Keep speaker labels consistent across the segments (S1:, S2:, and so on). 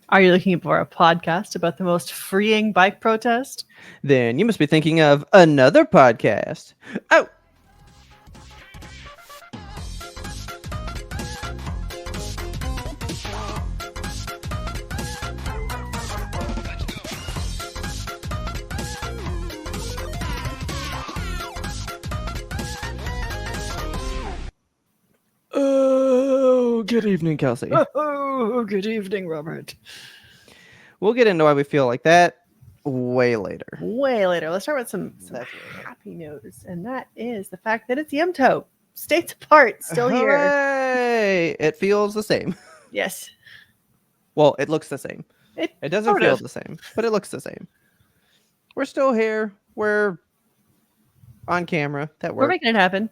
S1: Are you looking for a podcast about the most freeing bike protest?
S2: Then you must be thinking of another podcast. Oh, good evening, Kelsey.
S1: Oh, good evening, Robert.
S2: We'll get into why we feel like that way later.
S1: Way later. Let's start with some happy news, and that is the fact that it's YMBToAP. States apart, still here.
S2: Hooray! It feels the same.
S1: Yes.
S2: Well, it looks the same.
S1: It
S2: doesn't
S1: sort
S2: feel
S1: of.
S2: the same, but it looks the same. We're still here. We're on camera. That
S1: We're
S2: works.
S1: making it happen.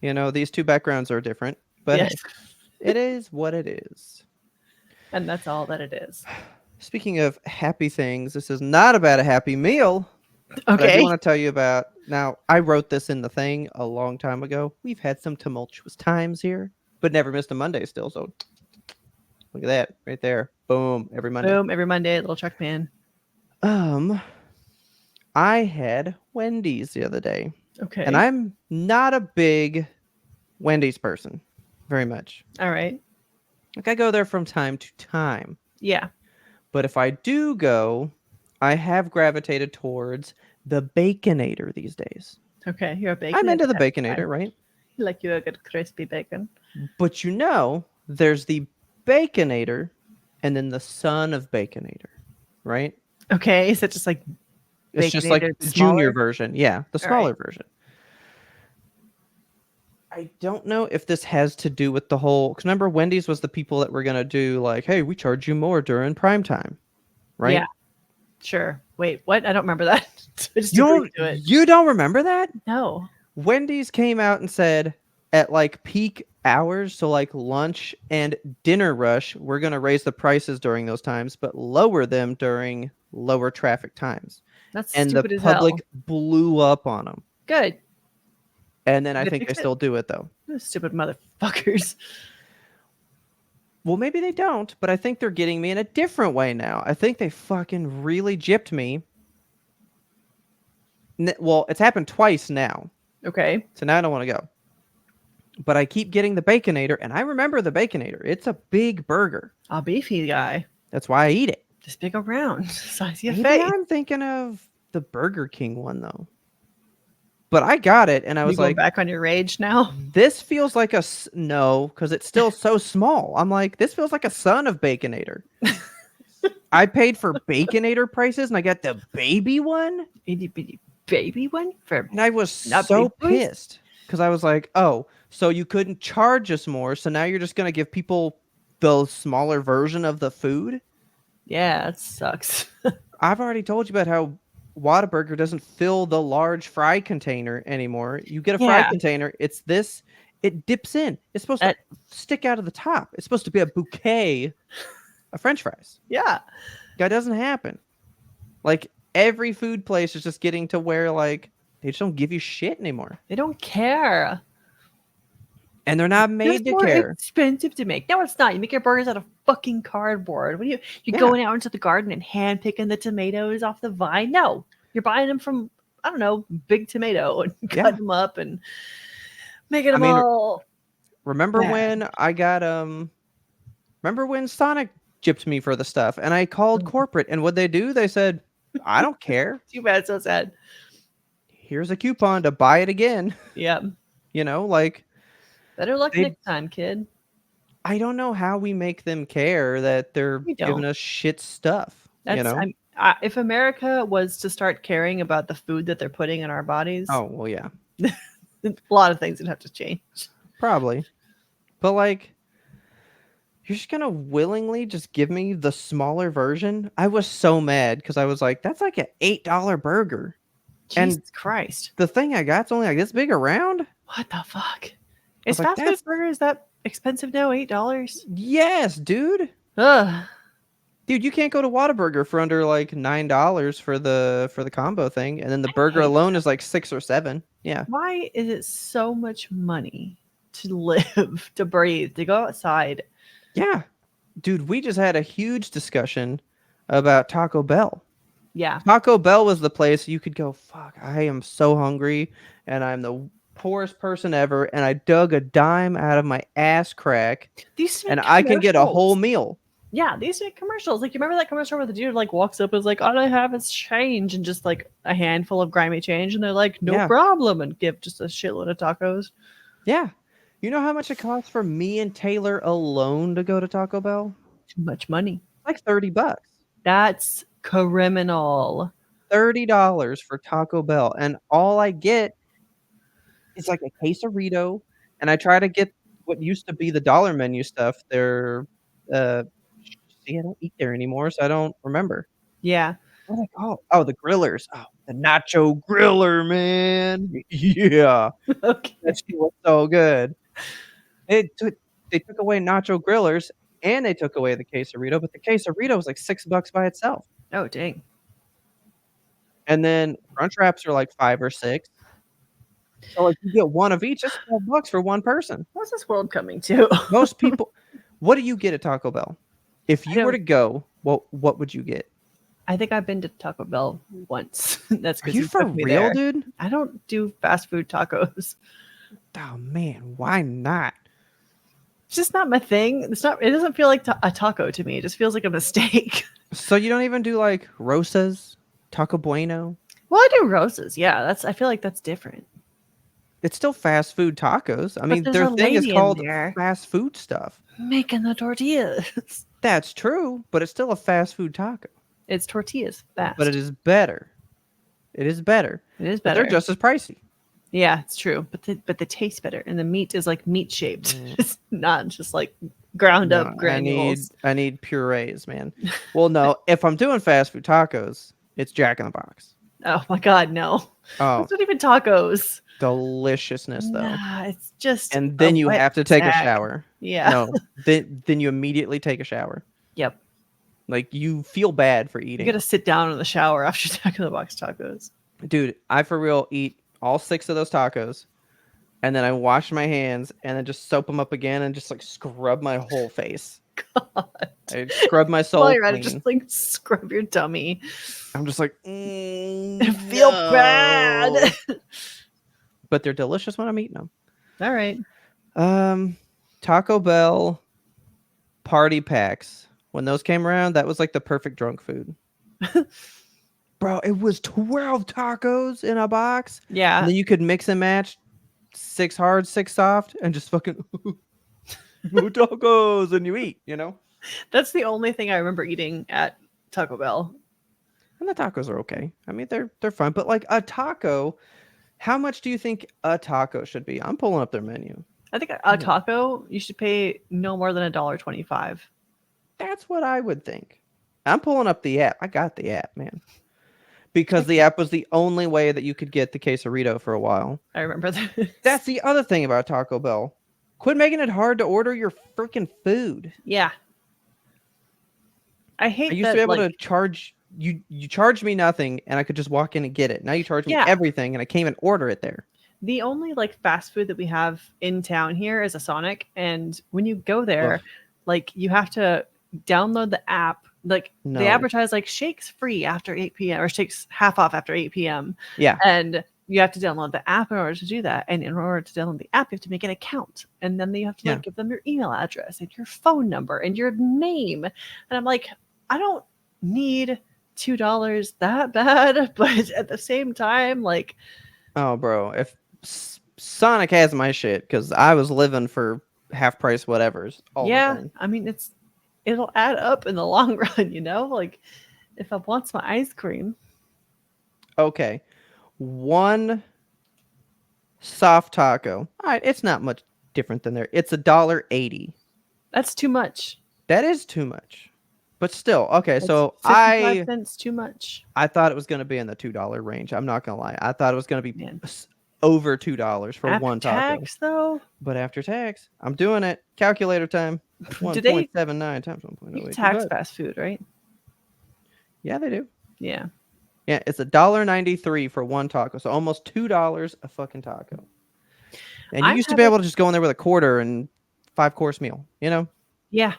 S2: You know, these two backgrounds are different, but
S1: Yes.
S2: hey, it is what it is.
S1: And that's all that it is.
S2: Speaking of happy things, this is not about a happy meal. But I do
S1: Okay.
S2: want to tell you about, now, I wrote this in the thing a long time ago. We've had some tumultuous times here, but never missed a Monday still. So look at that right there. Boom, every Monday.
S1: Boom, every Monday, little truck man.
S2: I had Wendy's the other day.
S1: Okay.
S2: And I'm not a big Wendy's person very much.
S1: All right.
S2: Like, I go there from time to time.
S1: Yeah.
S2: But if I do go, I have gravitated towards the Baconator these days.
S1: Okay. You're a bacon.
S2: I'm into the Baconator, right?
S1: You like you a good crispy bacon.
S2: But you know, there's the Baconator and then the son of Baconator, right?
S1: Okay. Is that just like
S2: It's just like
S1: Baconator
S2: the junior
S1: smaller?
S2: version. Yeah, the
S1: All
S2: smaller
S1: right.
S2: version. I don't know if this has to do with the whole, because remember Wendy's was the people that were going to do like, hey, we charge you more during prime time, right?
S1: Yeah. Sure. Wait, what? I don't remember that. I just
S2: You
S1: agreed
S2: don't,
S1: to it.
S2: you don't remember that?
S1: No.
S2: Wendy's came out and said at like peak hours, so like lunch and dinner rush, we're going to raise the prices during those times, but lower them during lower traffic times.
S1: That's
S2: And the
S1: stupid as
S2: public
S1: hell.
S2: blew up on them.
S1: Good.
S2: And then I
S1: They
S2: think they
S1: fixed it?
S2: still do it though.
S1: Those stupid motherfuckers.
S2: Well, maybe they don't, but I think they're getting me in a different way now. I think they fucking really gypped me. Well, it's happened twice now.
S1: Okay.
S2: So now I don't want to go. But I keep getting the Baconator, and I remember the Baconator. It's a big burger.
S1: A beefy guy.
S2: That's why I eat it.
S1: Just big around. Size of your
S2: Maybe
S1: face.
S2: I'm thinking of the Burger King one, though. But I got it, and I
S1: You
S2: was
S1: going
S2: like,
S1: back on your rage now?
S2: this feels like a... No, because it's still so small. I'm like, this feels like a son of Baconator. I paid for Baconator prices, and I got the baby one?
S1: Itty bitty baby one for
S2: And I was
S1: Not
S2: so
S1: big boys?
S2: pissed because I was like, oh, so you couldn't charge us more. So now you're just going to give people the smaller version of the food?
S1: yeah, that sucks.
S2: I've already told you about how Whataburger doesn't fill the large fry container anymore. You get a fry
S1: Yeah.
S2: container. It's this. It dips in. It's supposed to stick out of the top. It's supposed to be a bouquet of French fries.
S1: Yeah.
S2: That doesn't happen. Like, every food place is just getting to where, like, they just don't give you shit anymore.
S1: They don't care.
S2: And they're not
S1: It's
S2: made to
S1: more
S2: care.
S1: expensive to make. No, it's not. You make your burgers out of fucking cardboard. What are you
S2: Yeah.
S1: going out into the garden and hand picking the tomatoes off the vine? No. You're buying them from, I don't know, Big Tomato and
S2: Yeah.
S1: cutting them up and making them
S2: mean,
S1: all.
S2: Remember
S1: Yeah.
S2: when I got remember when Sonic gypped me for the stuff and I called corporate and what they do? They said, I don't care.
S1: Too bad, so sad.
S2: Here's a coupon to buy it again.
S1: Yeah.
S2: You know, like,
S1: Better luck
S2: They-
S1: next time, kid.
S2: I don't know how we make them care that they're
S1: We
S2: giving
S1: don't.
S2: us shit stuff.
S1: That's
S2: You know?
S1: if America was to start caring about the food that they're putting in our bodies,
S2: Oh, well, yeah,
S1: a lot of things would have to change.
S2: probably. But like, you're just gonna willingly just give me the smaller version? I was so mad because I was like, that's like an $8 burger. And-
S1: Jesus Christ.
S2: The thing I got's only like this big around.
S1: What the fuck?
S2: was
S1: Is
S2: like,
S1: fast food
S2: that's-
S1: burgers that expensive now? $8?
S2: Yes, dude.
S1: Ugh.
S2: Dude, you can't go to Whataburger for under like $9 for the combo thing, and then the burger
S1: hate
S2: alone is like 6 or 7. Yeah.
S1: Why is it so much money to live, to breathe, to go outside?
S2: Yeah. Dude, we just had a huge discussion about Taco Bell.
S1: Yeah.
S2: Taco Bell was the place you could go, fuck, I am so hungry and I'm the poorest person ever. And I dug a dime out of my ass crack
S1: They used to
S2: and
S1: make
S2: I can get a whole
S1: commercials.
S2: meal.
S1: Yeah, they used to make commercials. Like, you remember that commercial where the dude like walks up and is like, "All I have is change," and just like a handful of grimy change, and they're like, "No
S2: Yeah.
S1: problem," and give just a shitload of tacos.
S2: Yeah. You know how much it costs for me and Taylor alone to go to Taco Bell?
S1: Too much money.
S2: Like $30.
S1: That's criminal.
S2: $30 for Taco Bell. And all I get is like a quesarito. And I try to get what used to be the dollar menu stuff. They're uh see, I don't eat there anymore, so I don't remember.
S1: Yeah.
S2: What are they called? Oh, the grillers. Oh, the nacho griller, man. Yeah.
S1: Okay.
S2: That shit was so good. It took they took away nacho grillers and they took away the quesarito, but the quesarito was like $6 by itself.
S1: Oh dang.
S2: And then crunch wraps are like 5 or 6. So like you get one of each, that's $12 for one person.
S1: What's this world coming to?
S2: Most people what do you get at Taco Bell? If
S1: I
S2: you were to
S1: don't-
S2: go, what would you get?
S1: I think I've been to Taco Bell once. That's
S2: Are
S1: because
S2: you for
S1: took me
S2: real,
S1: there.
S2: dude?
S1: I don't do fast food tacos.
S2: Oh man, why not?
S1: It's just not my thing. It's not. It doesn't feel like a taco to me. It just feels like a mistake.
S2: So you don't even do like Rosas, Taco Bueno?
S1: Well, I do roses. Yeah, that's. I feel like that's different.
S2: It's still fast food tacos. I mean,
S1: there's
S2: their
S1: a
S2: thing is
S1: lady in
S2: called
S1: there.
S2: fast food stuff.
S1: Making the tortillas.
S2: That's true, but it's still a fast food taco.
S1: It's tortillas fast.
S2: But it is better. It is better.
S1: It is
S2: But
S1: better.
S2: they're just as pricey.
S1: Yeah, it's true. But they taste better, and the meat is like meat shaped. It's not just like ground up granules.
S2: I need purees, man. Well, no, if I'm doing fast food tacos, it's Jack in the Box.
S1: Oh my god, no!
S2: Oh,
S1: It's not even tacos.
S2: deliciousness though.
S1: Nah, it's just.
S2: And then
S1: a
S2: you
S1: wet
S2: have to take a
S1: sack.
S2: shower.
S1: Yeah.
S2: No, then you immediately take a shower.
S1: Yep.
S2: Like you feel bad for
S1: You
S2: eating.
S1: gotta sit down in the shower after Jack in the Box tacos.
S2: Dude, I for real eat all 6 of those tacos, and then I wash my hands, and then just soap them up again, and just like scrub my whole face.
S1: God.
S2: I scrub my soul
S1: While you're at it,
S2: clean.
S1: just like scrub your tummy.
S2: I'm just like,
S1: I feel bad.
S2: but they're delicious when I'm eating them.
S1: All right.
S2: Taco Bell party packs. When those came around, that was like the perfect drunk food. Bro, it was 12 tacos in a box.
S1: Yeah.
S2: And then you could mix and match 6 hard, 6 soft, and just fucking tacos and you eat, you know?
S1: That's the only thing I remember eating at Taco Bell.
S2: And the tacos are okay. I mean, they're fun, but like a taco, how much do you think a taco should be? I'm pulling up their menu.
S1: I think a taco you should pay no more than $1.25.
S2: That's what I would think. I'm pulling up the app. I got the app, man. Because the app was the only way that you could get the quesarito for a while.
S1: I remember that.
S2: That's the other thing about Taco Bell. Quit making it hard to order your freaking food.
S1: Yeah. I hate
S2: I used
S1: that,
S2: to be able
S1: like,
S2: to charge you. You charged me nothing, and I could just walk in and get it. Now you charge me
S1: Yeah.
S2: everything, and I can't even order it there.
S1: the only like fast food that we have in town here is a Sonic, and when you go there,
S2: Ugh.
S1: like you have to download the app. Like
S2: No.
S1: they advertise like shakes free after 8 p.m. or shakes half off after 8 p.m.
S2: Yeah.
S1: And you have to download the app in order to do that. And in order to download the app, you have to make an account. And then you have to like
S2: Yeah.
S1: give them your email address and your phone number and your name. And I'm like, I don't need $2 that bad, but at the same time, like,
S2: Oh, bro. If Sonic has my shit, because I was living for half price whatevers all the
S1: yeah,
S2: time.
S1: I mean, it'll add up in the long run, you know? Like if I want some ice cream.
S2: Okay. One soft taco. All right, it's not much different than there. It's $1.80.
S1: That's too much.
S2: That is too much. But still, okay,
S1: That's
S2: so
S1: 55 cents too much.
S2: I thought it was going to be in the $2 range. I'm not going to lie. I thought it was going to be
S1: Man.
S2: over $2 for
S1: After
S2: one taco.
S1: tax, though,
S2: But after tax, I'm doing it. Calculator time.
S1: Do they-
S2: 1.79 times
S1: you
S2: 1.08.
S1: can tax
S2: Good.
S1: fast food, right?
S2: Yeah, they do.
S1: Yeah.
S2: Yeah, it's $1.93 for one taco. So almost $2 a fucking taco. And you
S1: I've
S2: used to
S1: had
S2: be
S1: it-
S2: able to just go in there with a quarter and 5-course meal, you know?
S1: Yeah.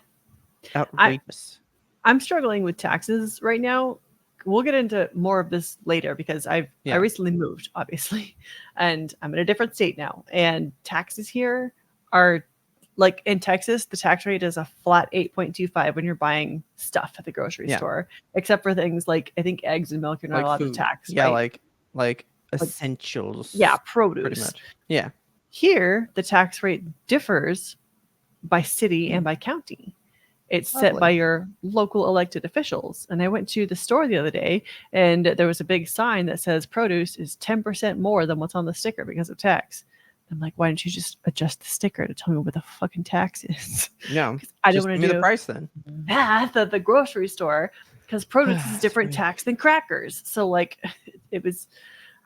S1: I
S2: Outrageous.
S1: I'm struggling with taxes right now. We'll get into more of this later because I
S2: Yeah.
S1: recently moved, obviously, and I'm in a different state now. And taxes here are like in Texas, the tax rate is a flat 8.25 when you're buying stuff at the grocery
S2: Yeah.
S1: store, except for things like I think eggs and milk you're not
S2: Like
S1: allowed to
S2: food.
S1: tax,
S2: Yeah,
S1: right?
S2: like
S1: Like yeah,
S2: essentials pretty
S1: produce.
S2: much. Yeah.
S1: Here, the tax rate differs by city
S2: Hmm.
S1: and by county. It's set by
S2: Lovely.
S1: your local elected officials. And I went to the store the other day and there was a big sign that says produce is 10% more than what's on the sticker because of tax. I'm like, why don't you just adjust the sticker to tell me what the fucking tax is?
S2: No.
S1: I don't
S2: Just
S1: want
S2: give
S1: to
S2: me the
S1: do
S2: price then.
S1: math at the grocery store because produce is different
S2: Screw.
S1: tax than crackers. So like it was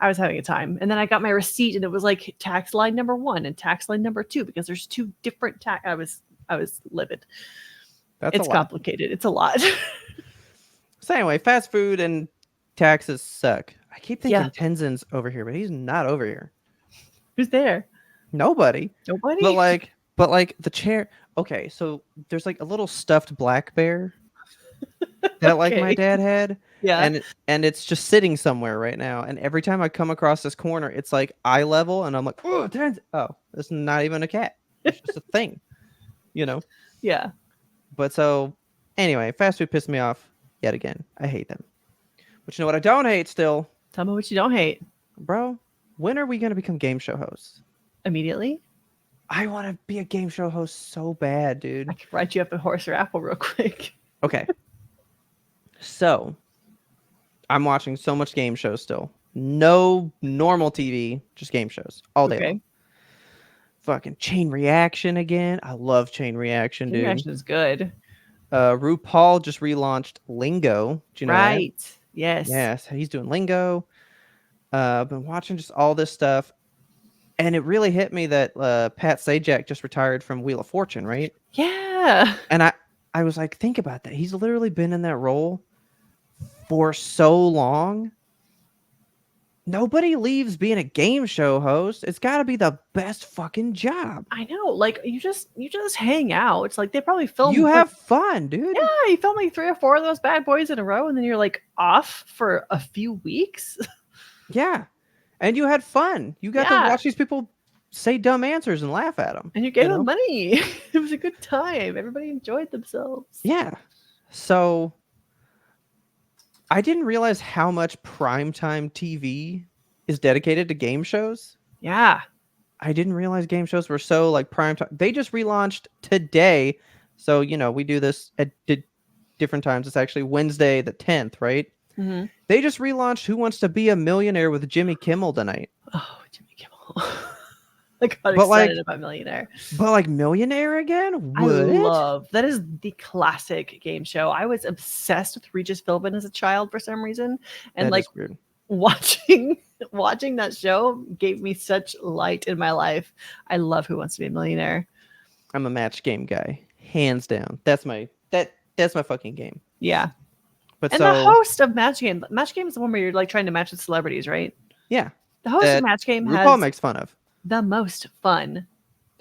S1: I was having a time. And then I got my receipt and it was like tax line number 1 and tax line number 2 because there's two different tax. I was livid.
S2: That's a
S1: It's
S2: lot.
S1: complicated. It's a lot.
S2: So anyway, fast food and taxes suck. I keep
S1: Yeah.
S2: thinking Tenzin's over here, but he's not over here.
S1: Who's there?
S2: Nobody. But
S1: Nobody?
S2: like the chair. Okay, so there's like a little stuffed black bear that like my
S1: Okay.
S2: dad had,
S1: Yeah.
S2: and it's just sitting somewhere right now. And every time I come across this corner, it's like eye level, and I'm like, oh, Tenzin. Oh, it's not even a cat. It's just a thing, you know.
S1: Yeah.
S2: But so anyway, fast food pissed me off yet again. I hate them. But you know what I don't hate still,
S1: Tell me what you don't hate
S2: bro? When are we gonna become game show hosts?
S1: immediately.
S2: I want to be a game show host so bad, dude.
S1: I could write you up a horse or apple real quick.
S2: Okay. So, I'm watching so much game shows still. No normal TV, just game shows all day long.
S1: Okay.
S2: Fucking Chain Reaction again. I love Chain Reaction,
S1: Chain
S2: dude.
S1: reaction is good.
S2: RuPaul just relaunched Lingo. Do you know that?
S1: Right. Yes.
S2: Yes, he's doing Lingo. I've been watching just all this stuff. And it really hit me that Pat Sajak just retired from Wheel of Fortune, right?
S1: Yeah.
S2: And I was like, think about that. He's literally been in that role for so long. Nobody leaves being a game show host. It's got to be the best fucking job.
S1: I know. Like you just hang out. It's like they probably film
S2: You
S1: like,
S2: have fun, dude.
S1: yeah, you film like 3 or 4 of those bad boys in a row and then you're like off for a few weeks.
S2: Yeah. And you had fun. You got to
S1: Yeah.
S2: watch these people say dumb answers and laugh at them.
S1: And you gave them money. It was a good time. Everybody enjoyed themselves.
S2: Yeah. So I didn't realize how much primetime TV is dedicated to game shows.
S1: Yeah.
S2: I didn't realize game shows were so like primetime. They just relaunched today. So, we do this at different times. It's actually Wednesday the 10th, right?
S1: Mm-hmm.
S2: They just relaunched Who Wants to Be a Millionaire with Jimmy Kimmel tonight.
S1: Oh, Jimmy Kimmel. I got
S2: But,
S1: excited about Millionaire.
S2: But like Millionaire again? Would
S1: I
S2: it?
S1: love that is the classic game show. I was obsessed with Regis Philbin as a child for some reason, and
S2: That
S1: like
S2: is weird.
S1: watching that show gave me such light in my life. I love Who Wants to Be a Millionaire.
S2: I'm a match game guy, hands down. That's my fucking game.
S1: Yeah,
S2: But
S1: and
S2: so
S1: the host of Match Game is the one where you're like trying to match with celebrities, right?
S2: yeah,
S1: The host of Match Game
S2: RuPaul
S1: has
S2: makes fun of.
S1: the most fun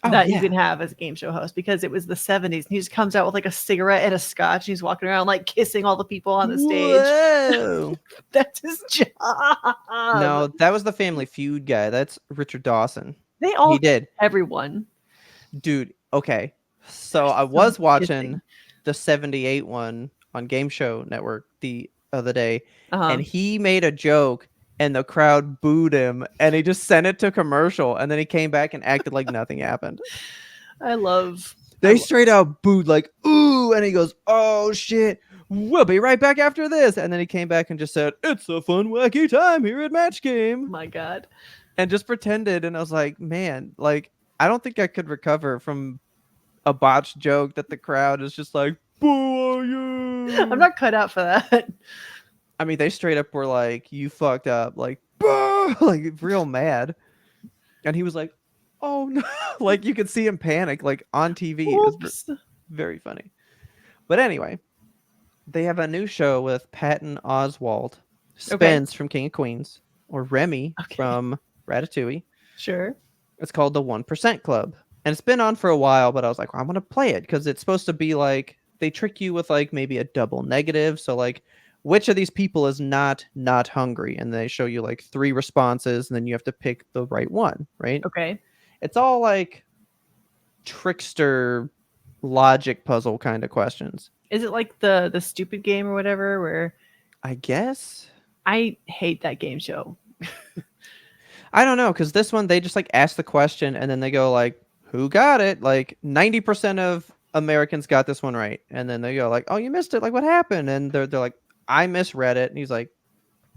S2: Oh,
S1: that
S2: yeah.
S1: you can have as a game show host because it was the 70s and he just comes out with like a cigarette and a scotch and he's walking around like kissing all the people on the stage.
S2: Whoa.
S1: That's his job.
S2: No, that was the Family Feud guy. That's Richard Dawson.
S1: They all
S2: He did.
S1: everyone.
S2: Dude, okay. So I was watching the 78 one on Game Show Network the other day, and he made a joke and the crowd booed him and he just sent it to commercial and then he came back and acted like nothing happened. They straight out booed like, ooh, and he goes, oh shit, we'll be right back after this. And then he came back and just said, it's a fun, wacky time here at Match Game.
S1: My God.
S2: And just pretended. And I was like, man, like, I don't think I could recover from a botched joke that the crowd is just like, boo you.
S1: I'm not cut out for that.
S2: I mean, they straight up were like, you fucked up, like, boo, like real mad. And he was like, oh no, like you could see him panic, like on TV. It was very funny. But anyway, they have a new show with Patton Oswalt, Spence from King of Queens, or Remy from Ratatouille.
S1: Sure.
S2: It's called the 1% Club. And it's been on for a while, but I was like, well, I'm going to play it because it's supposed to be like they trick you with like maybe a double negative. So like, which of these people is not hungry? And they show you like 3 responses, and then you have to pick the right one, right?
S1: Okay.
S2: It's all like trickster logic puzzle kind of questions.
S1: Is it like the stupid game or whatever where
S2: I guess.
S1: I hate that game show?
S2: I don't know, because this one they just like ask the question and then they go like, "Who got it?" Like 90% of Americans got this one right, and then they go like, "Oh, you missed it. Like, what happened?" And they're like, "I misread it." And he's like,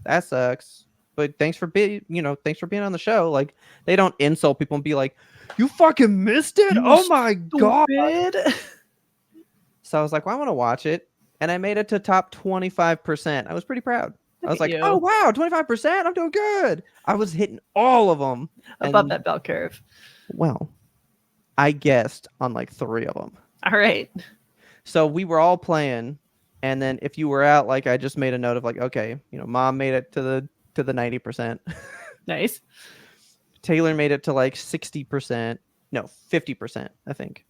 S2: "That sucks. But thanks for being thanks for being on the show." Like they don't insult people and be like, "You fucking missed it.
S1: You
S2: Oh my god."
S1: stupid.
S2: So I was like, "Well, I want to watch it," and I made it to top 25%. I was pretty proud. I
S1: Look
S2: was
S1: at
S2: like,
S1: you.
S2: "Oh wow, 25%. I'm doing good." I was hitting all of them.
S1: Above
S2: And
S1: that bell curve.
S2: well, I guessed on like 3 of them.
S1: All right.
S2: So we were all playing, and then if you were out, like I just made a note of like, okay, mom made it to the 90%.
S1: Nice.
S2: Taylor made it to like 60%. No, 50%, I think.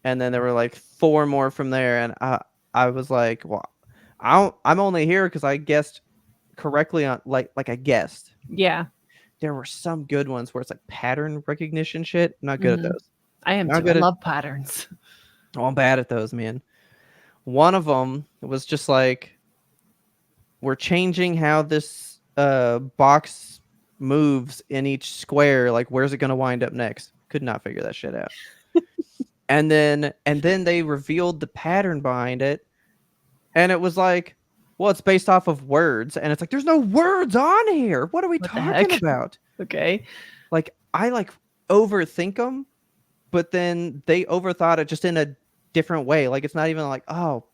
S2: And then there were like 4 more from there, and I was like, well, I'm only here because I guessed correctly on like I guessed.
S1: Yeah.
S2: There were some good ones where it's like pattern recognition shit. I'm not good at those.
S1: I am
S2: Not
S1: too. I
S2: good at
S1: love patterns.
S2: Oh, I'm bad at those, man. One of them was just like, we're changing how this box moves in each square. Like, where's it going to wind up next? Could not figure that shit out. and then they revealed the pattern behind it, and it was like, well, it's based off of words, and it's like, there's no words on here. What are we
S1: What the
S2: talking
S1: heck?
S2: about?
S1: Okay.
S2: Like, I like overthink them, but then they overthought it just in a different way. Like, it's not even like, oh,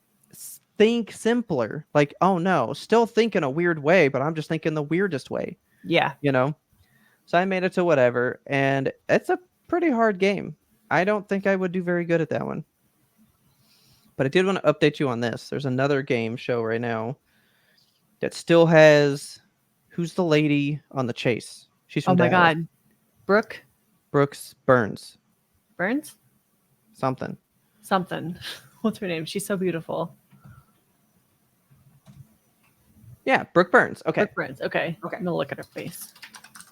S2: think simpler. Like, oh no, still think in a weird way, but I'm just thinking the weirdest way,
S1: Yeah.
S2: So I made it to whatever, and it's a pretty hard game. I don't think I would do very good at that one. But I did want to update you on this. There's another game show right now that still has, who's the lady on the chase? She's
S1: Oh
S2: from
S1: my
S2: Dallas.
S1: God. Brooke
S2: Brooks Burns.
S1: Burns?
S2: Something.
S1: What's her name? She's so beautiful.
S2: Yeah, Brooke Burns. Okay.
S1: Brooke Burns. Okay. I'm gonna look at her face.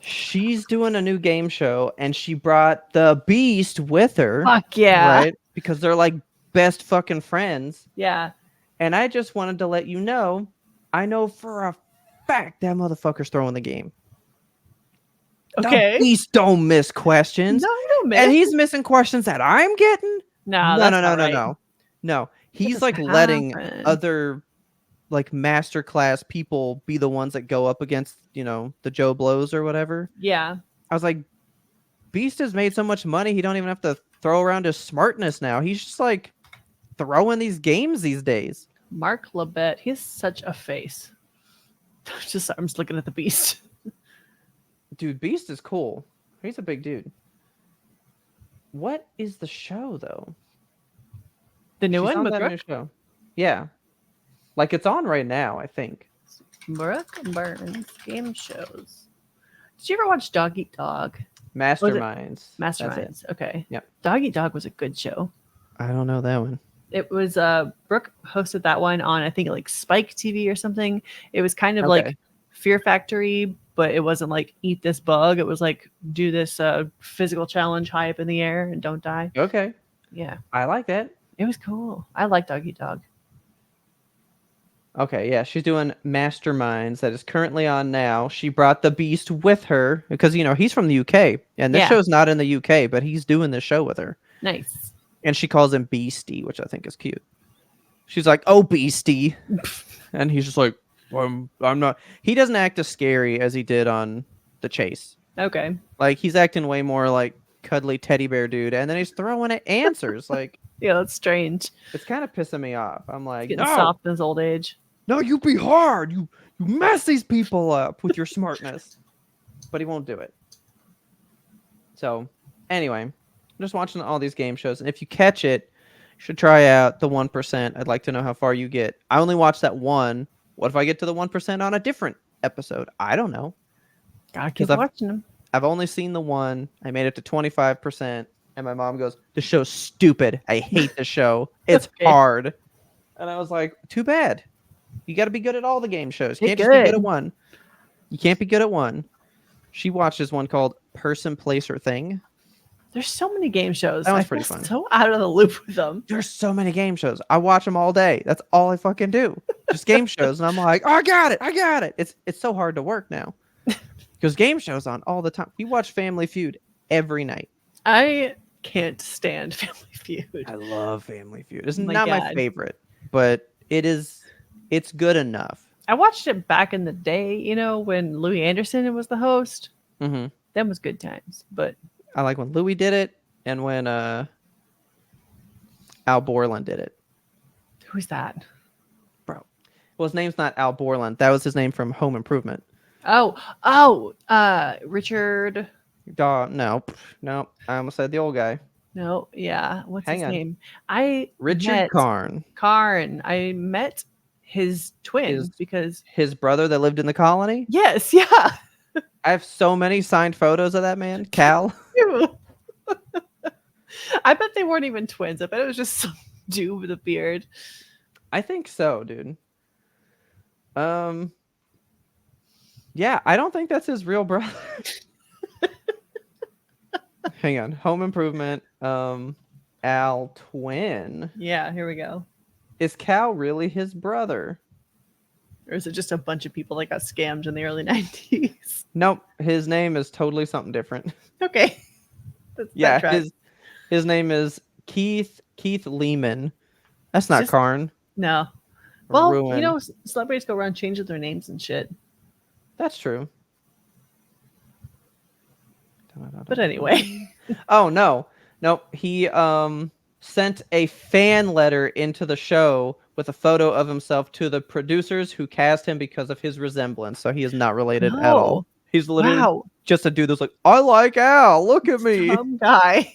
S2: She's doing a new game show, and she brought the Beast with her.
S1: Fuck yeah.
S2: Right? Because they're like best fucking friends.
S1: Yeah.
S2: And I just wanted to let you know, I know for a fact that motherfucker's throwing the game.
S1: Okay.
S2: The Beast don't miss questions.
S1: No, you don't miss.
S2: And he's missing questions that I'm getting.
S1: No,
S2: No. He's
S1: doesn't
S2: like letting
S1: happen.
S2: other like masterclass people be the ones that go up against, the Joe Blows or whatever.
S1: Yeah.
S2: I was like, Beast has made so much money, he don't even have to throw around his smartness now. He's just like throwing these games these days.
S1: Mark Labette. He has such a face. I'm just looking at the Beast.
S2: Dude, Beast is cool. He's a big dude. What is the show though?
S1: The new
S2: She's
S1: one
S2: on
S1: with
S2: that
S1: Brooke?
S2: new show. Yeah. Like it's on right now, I think.
S1: Brooke Burns game shows. Did you ever watch Dog Eat Dog?
S2: Masterminds. That's it.
S1: Masterminds. Okay.
S2: Yep.
S1: Dog Eat Dog was a good show.
S2: I don't know that one.
S1: It was Brooke hosted that one on, I think, like Spike TV or something. It was kind of
S2: Okay.
S1: like Fear Factory, but it wasn't like eat this bug. It was like do this physical challenge high up in the air and don't die.
S2: Okay.
S1: Yeah.
S2: I like that.
S1: It was cool. I like Dog Eat Dog.
S2: Okay, yeah, she's doing Masterminds that is currently on now. She brought the Beast with her because he's from the UK, and this
S1: Yeah.
S2: show's not in the UK, but he's doing this show with her.
S1: Nice.
S2: And she calls him Beastie, which I think is cute. She's like, "Oh, Beastie," and he's just like, I'm not. He doesn't act as scary as he did on The Chase.
S1: Okay.
S2: Like he's acting way more like cuddly teddy bear dude, and then he's throwing at answers. Like
S1: Yeah, that's strange.
S2: it's kind of pissing me off. I'm like,
S1: Getting
S2: no,
S1: soft in his old age.
S2: no, you be hard. You mess these people up with your smartness. But he won't do it. So anyway, I'm just watching all these game shows, and if you catch it, you should try out the 1%. I'd like to know how far you get. I only watched that one. What if I get to the 1% on a different episode? I don't know.
S1: Gotta keep
S2: 'Cause I've-
S1: watching them.
S2: I've only seen the one. I made it to 25%, and my mom goes, "The show's stupid. I hate the show. It's
S1: Okay.
S2: hard." And I was like, too bad. You got to be good at all the game shows. You
S1: Get
S2: can't just be good
S1: good.
S2: at one. You can't be good at one. She watches one called Person, Place, or Thing.
S1: There's so many game shows.
S2: That
S1: I
S2: one's
S1: feel
S2: pretty fun.
S1: so out of the loop with them.
S2: There's so many game shows. I watch them all day. That's all I fucking do. Just game shows. And I'm like, oh, I got it. I got it. It's so hard to work now. Because game shows on all the time. We watch Family Feud every night.
S1: I can't stand Family Feud.
S2: I love Family Feud. It's
S1: Oh my
S2: not my
S1: God.
S2: favorite, but it's good enough.
S1: I watched it back in the day, you know, when Louis Anderson was the host.
S2: Mm-hmm.
S1: Them was good times. But
S2: I like when Louis did it and when Al Borland did it.
S1: who's that?
S2: Bro. Well, his name's not Al Borland. That was his name from Home Improvement.
S1: Richard.
S2: No. I almost said the old guy.
S1: No, yeah. What's
S2: Hang
S1: his
S2: on.
S1: name?
S2: Richard
S1: met
S2: Karn.
S1: Karn. I met his twin because
S2: His brother that lived in the colony.
S1: yes, yeah.
S2: I have so many signed photos of that man. Cal.
S1: I bet they weren't even twins. I bet it was just some dude with a beard.
S2: I think so, dude. Yeah, I don't think that's his real brother. Hang on. Home Improvement. Al twin.
S1: Yeah, here we go.
S2: Is Cal really his brother?
S1: Or is it just a bunch of people that got scammed in the early 90s?
S2: Nope. His name is totally something different.
S1: Okay.
S2: Yeah, his name is Keith Lehman. That's not Karn.
S1: No. Well,
S2: Ruin.
S1: you know, celebrities go around changing their names and shit.
S2: That's true.
S1: But anyway.
S2: Oh, no. Nope. He sent a fan letter into the show with a photo of himself to the producers who cast him because of his resemblance. So he is not related at all. He's literally just a dude that's like, I like Al. Look at me.
S1: Some guy.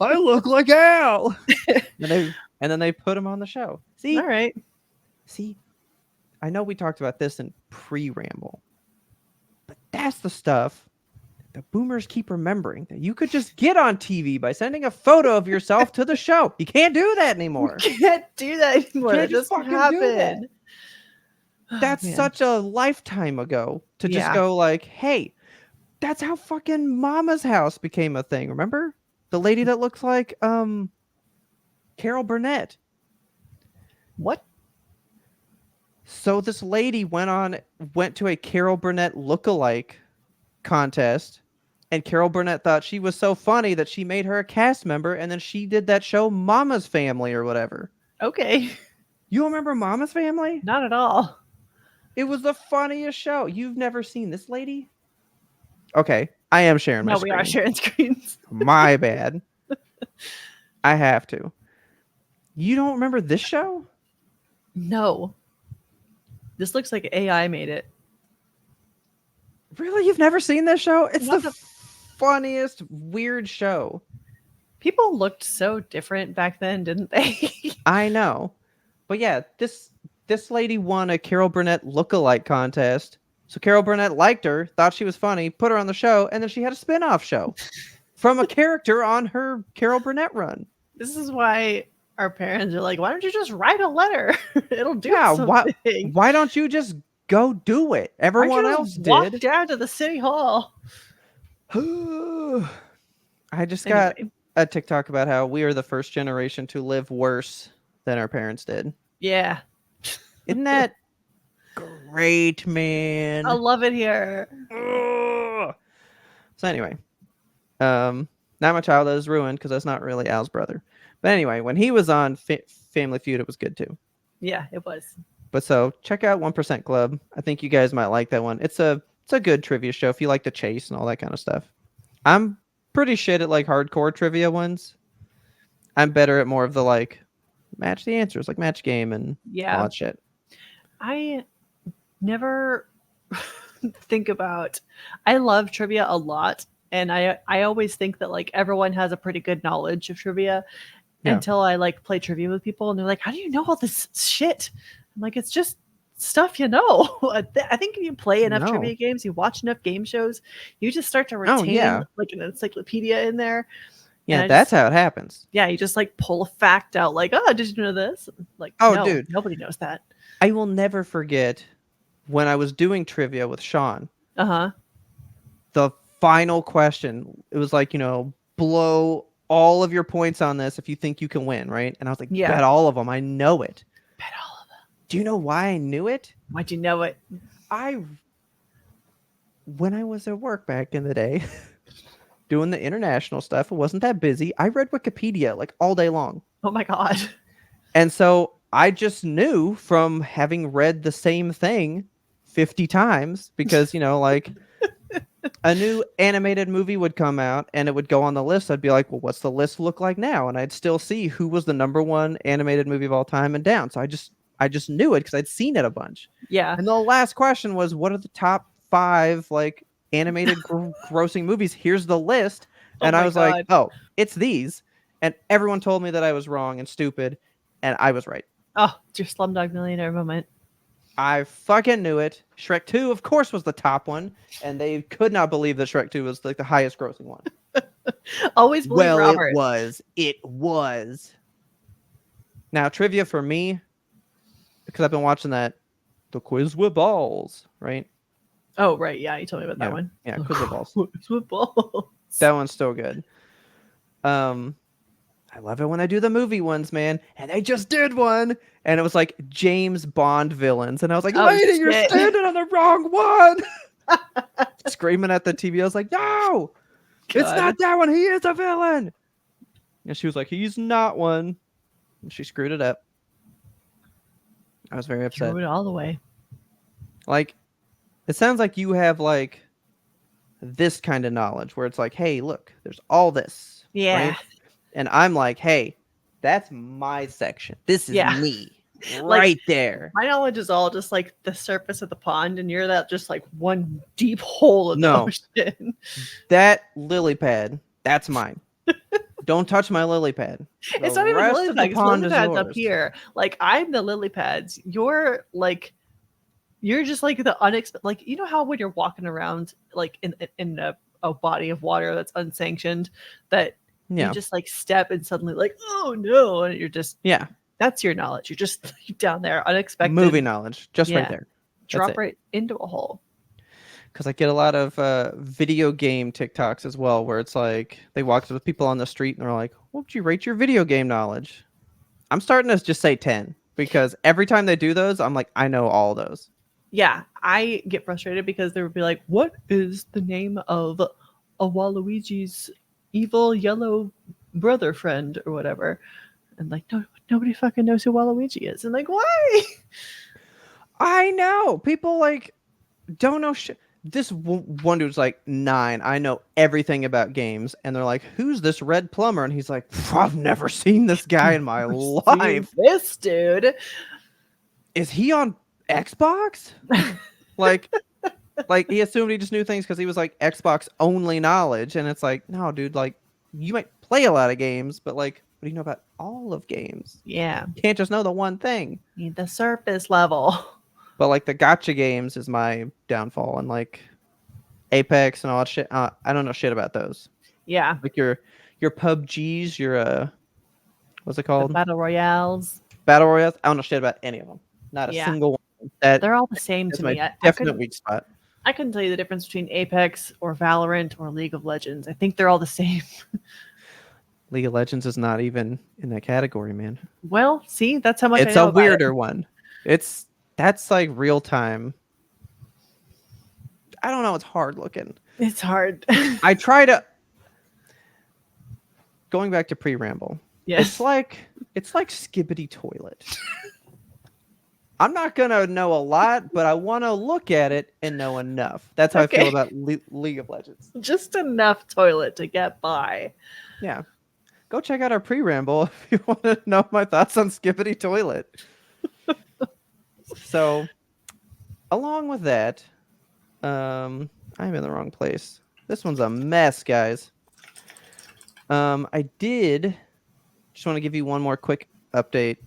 S2: I look like Al. and then they put him on the show. See?
S1: All right.
S2: See? I know we talked about this in pre-ramble. But that's the stuff the boomers keep remembering, that you could just get on TV by sending a photo of yourself to the show. You can't do that anymore.
S1: You can't do that anymore. That just
S2: fucking
S1: happened.
S2: do that. That's such a lifetime ago to just go like, hey, that's how fucking Mama's House became a thing. Remember? The lady that looks like Carol Burnett.
S1: What?
S2: So this lady went to a Carol Burnett lookalike contest, and Carol Burnett thought she was so funny that she made her a cast member, and then she did that show Mama's Family or whatever.
S1: Okay.
S2: You remember Mama's Family?
S1: Not at all.
S2: It was the funniest show. You've never seen this lady? Okay, I am sharing my screen.
S1: We are sharing screens.
S2: My bad. I have to. You don't remember this show?
S1: No. This looks like AI made it.
S2: Really? You've never seen this show? It's the funniest, weird show.
S1: People looked so different back then, didn't they?
S2: I know. But yeah, this lady won a Carol Burnett lookalike contest. So Carol Burnett liked her, thought she was funny, put her on the show, and then she had a spin-off show from a character on her Carol Burnett run.
S1: This is why our parents are like, why don't you just write a letter? It'll do something.
S2: Why don't you just go do it? Everyone else did.
S1: Walk down to the city hall.
S2: I just got a TikTok about how we are the first generation to live worse than our parents did.
S1: Yeah.
S2: Isn't that great, man?
S1: I love it here.
S2: So anyway, now my childhood is ruined because that's not really Al's brother. But anyway, when he was on Family Feud, it was good too.
S1: Yeah, it was.
S2: But so check out 1% Club. I think you guys might like that one. It's a good trivia show if you like to chase and all that kind of stuff. I'm pretty shit at like hardcore trivia ones. I'm better at more of the like match the answers, like Match Game and all that shit.
S1: I never think about. I love trivia a lot, and I always think that like everyone has a pretty good knowledge of trivia until I like play trivia with people, and they're like, "How do you know all this shit?" I'm like, "It's just stuff you know." I think if you play enough trivia games, you watch enough game shows, you just start to retain like an encyclopedia in there.
S2: Yeah,
S1: I
S2: that's
S1: just,
S2: how it happens.
S1: yeah, you just like pull a fact out, like, oh, did you know this? Like,
S2: Oh,
S1: no,
S2: dude,
S1: nobody knows that.
S2: I will never forget when I was doing trivia with Sean.
S1: Uh huh.
S2: The final question, it was like, blow all of your points on this if you think you can win, right? And I was like,
S1: Yeah.
S2: bet all of them. I know it.
S1: Bet all of them.
S2: Do you know why I knew it?
S1: Why'd you know it?
S2: I When I was at work back in the day doing the international stuff, it wasn't that busy. I read Wikipedia like all day long.
S1: Oh my God.
S2: And so I just knew from having read the same thing 50 times because, like a new animated movie would come out and it would go on the list. I'd be like, well, what's the list look like now? And I'd still see who was the number one animated movie of all time and down. So I just knew it because I'd seen it a bunch.
S1: Yeah.
S2: And the last question was, what are the top 5 like animated grossing movies? Here's the list.
S1: Oh
S2: And I
S1: my
S2: was like,
S1: God.
S2: oh, it's these. And everyone told me that I was wrong and stupid. And I was right.
S1: Oh, it's your Slumdog Millionaire moment.
S2: I fucking knew it. Shrek 2, of course, was the top one. And they could not believe that Shrek 2 was like the highest grossing one.
S1: Always believe
S2: Well,
S1: Robert.
S2: it was. It was. Now, trivia for me, because I've been watching that, The Quiz with Balls, right?
S1: Oh, right. Yeah, you told me about that one.
S2: Yeah, Quiz with Balls.
S1: Quiz with balls.
S2: That one's still good. I love it when I do the movie ones, man. And they just did one, and it was like James Bond villains, and I was like,
S1: Oh,
S2: "Lady, you're
S1: shit.
S2: standing on the wrong one!" Screaming at the TV. I was like, "No, it's
S1: God.
S2: not that one. He is a villain." And she was like, "He's not one," and she screwed it up. I was very upset.
S1: Threw it all the way.
S2: Like, it sounds like you have like this kind of knowledge where it's like, hey, look, there's all this.
S1: Yeah.
S2: Right? And I'm like, hey, that's my section. This is
S1: Yeah.
S2: me.
S1: Like,
S2: Right there.
S1: My knowledge is all just like the surface of the pond, and you're that just like one deep hole in the
S2: No.
S1: ocean.
S2: That lily pad, that's mine. Don't touch my lily pad.
S1: It's
S2: The
S1: not even
S2: rest
S1: lily
S2: of the
S1: pads.
S2: pond
S1: Lily
S2: is
S1: pads up
S2: yours.
S1: here. Like, I'm the lily pads. You're just like the unexpected. Like, you know how when you're walking around like in a body of water that's unsanctioned, that
S2: Yeah.
S1: you just like step and suddenly like, oh no, and you're just,
S2: Yeah.
S1: that's your knowledge. You're just down there, unexpected
S2: Movie knowledge. Just right
S1: Yeah.
S2: there.
S1: Drop
S2: it.
S1: right into a hole.
S2: Because I get a lot of video game TikToks as well, where it's like they walk to the people on the street and they're like, what would you rate your video game knowledge? I'm starting to just say 10 because every time they do those, I'm like, I know all those.
S1: Yeah, I get frustrated because they would be like, what is the name of a Waluigi's evil yellow brother friend or whatever? And like, no, nobody fucking knows who Waluigi is. And like, why?
S2: I know. People like don't know shit. This one dude's like 9. I know everything about games. And they're like, who's this red plumber? And he's like, I've never seen this guy in my life.
S1: This dude.
S2: Is he on Xbox? like he assumed he just knew things because he was like Xbox only knowledge. And it's like, no, dude, like you might play a lot of games, but like, what do you know about all of games?
S1: Yeah.
S2: You can't just know the one thing.
S1: Need the surface level.
S2: But like the gotcha games is my downfall, and like Apex and all that shit. I don't know shit about those.
S1: Yeah.
S2: Like your PUBGs, your what's it
S1: The
S2: called?
S1: battle royales.
S2: Battle Royales. I don't know shit about any of them. Not a
S1: Yeah.
S2: single one. That
S1: They're all the same
S2: is
S1: to
S2: my
S1: me. I
S2: definite weak spot.
S1: couldn't tell you the difference between Apex or Valorant or League of Legends. I think they're all the same.
S2: League of Legends is not even in that category, man.
S1: Well, see, that's how much
S2: It's
S1: I know
S2: a
S1: about it.
S2: weirder one. That's like real time. I don't know. It's hard looking.
S1: It's hard.
S2: I try to. Going back to pre-ramble.
S1: Yes.
S2: It's like Skibbity Toilet. I'm not gonna know a lot, but I want to look at it and know enough. That's how I feel about League of Legends.
S1: Just enough toilet to get by.
S2: Yeah, go check out our pre-ramble if you want to know my thoughts on Skibbity Toilet. So, along with that, I'm in the wrong place. This one's a mess, guys. I did just want to give you one more quick update,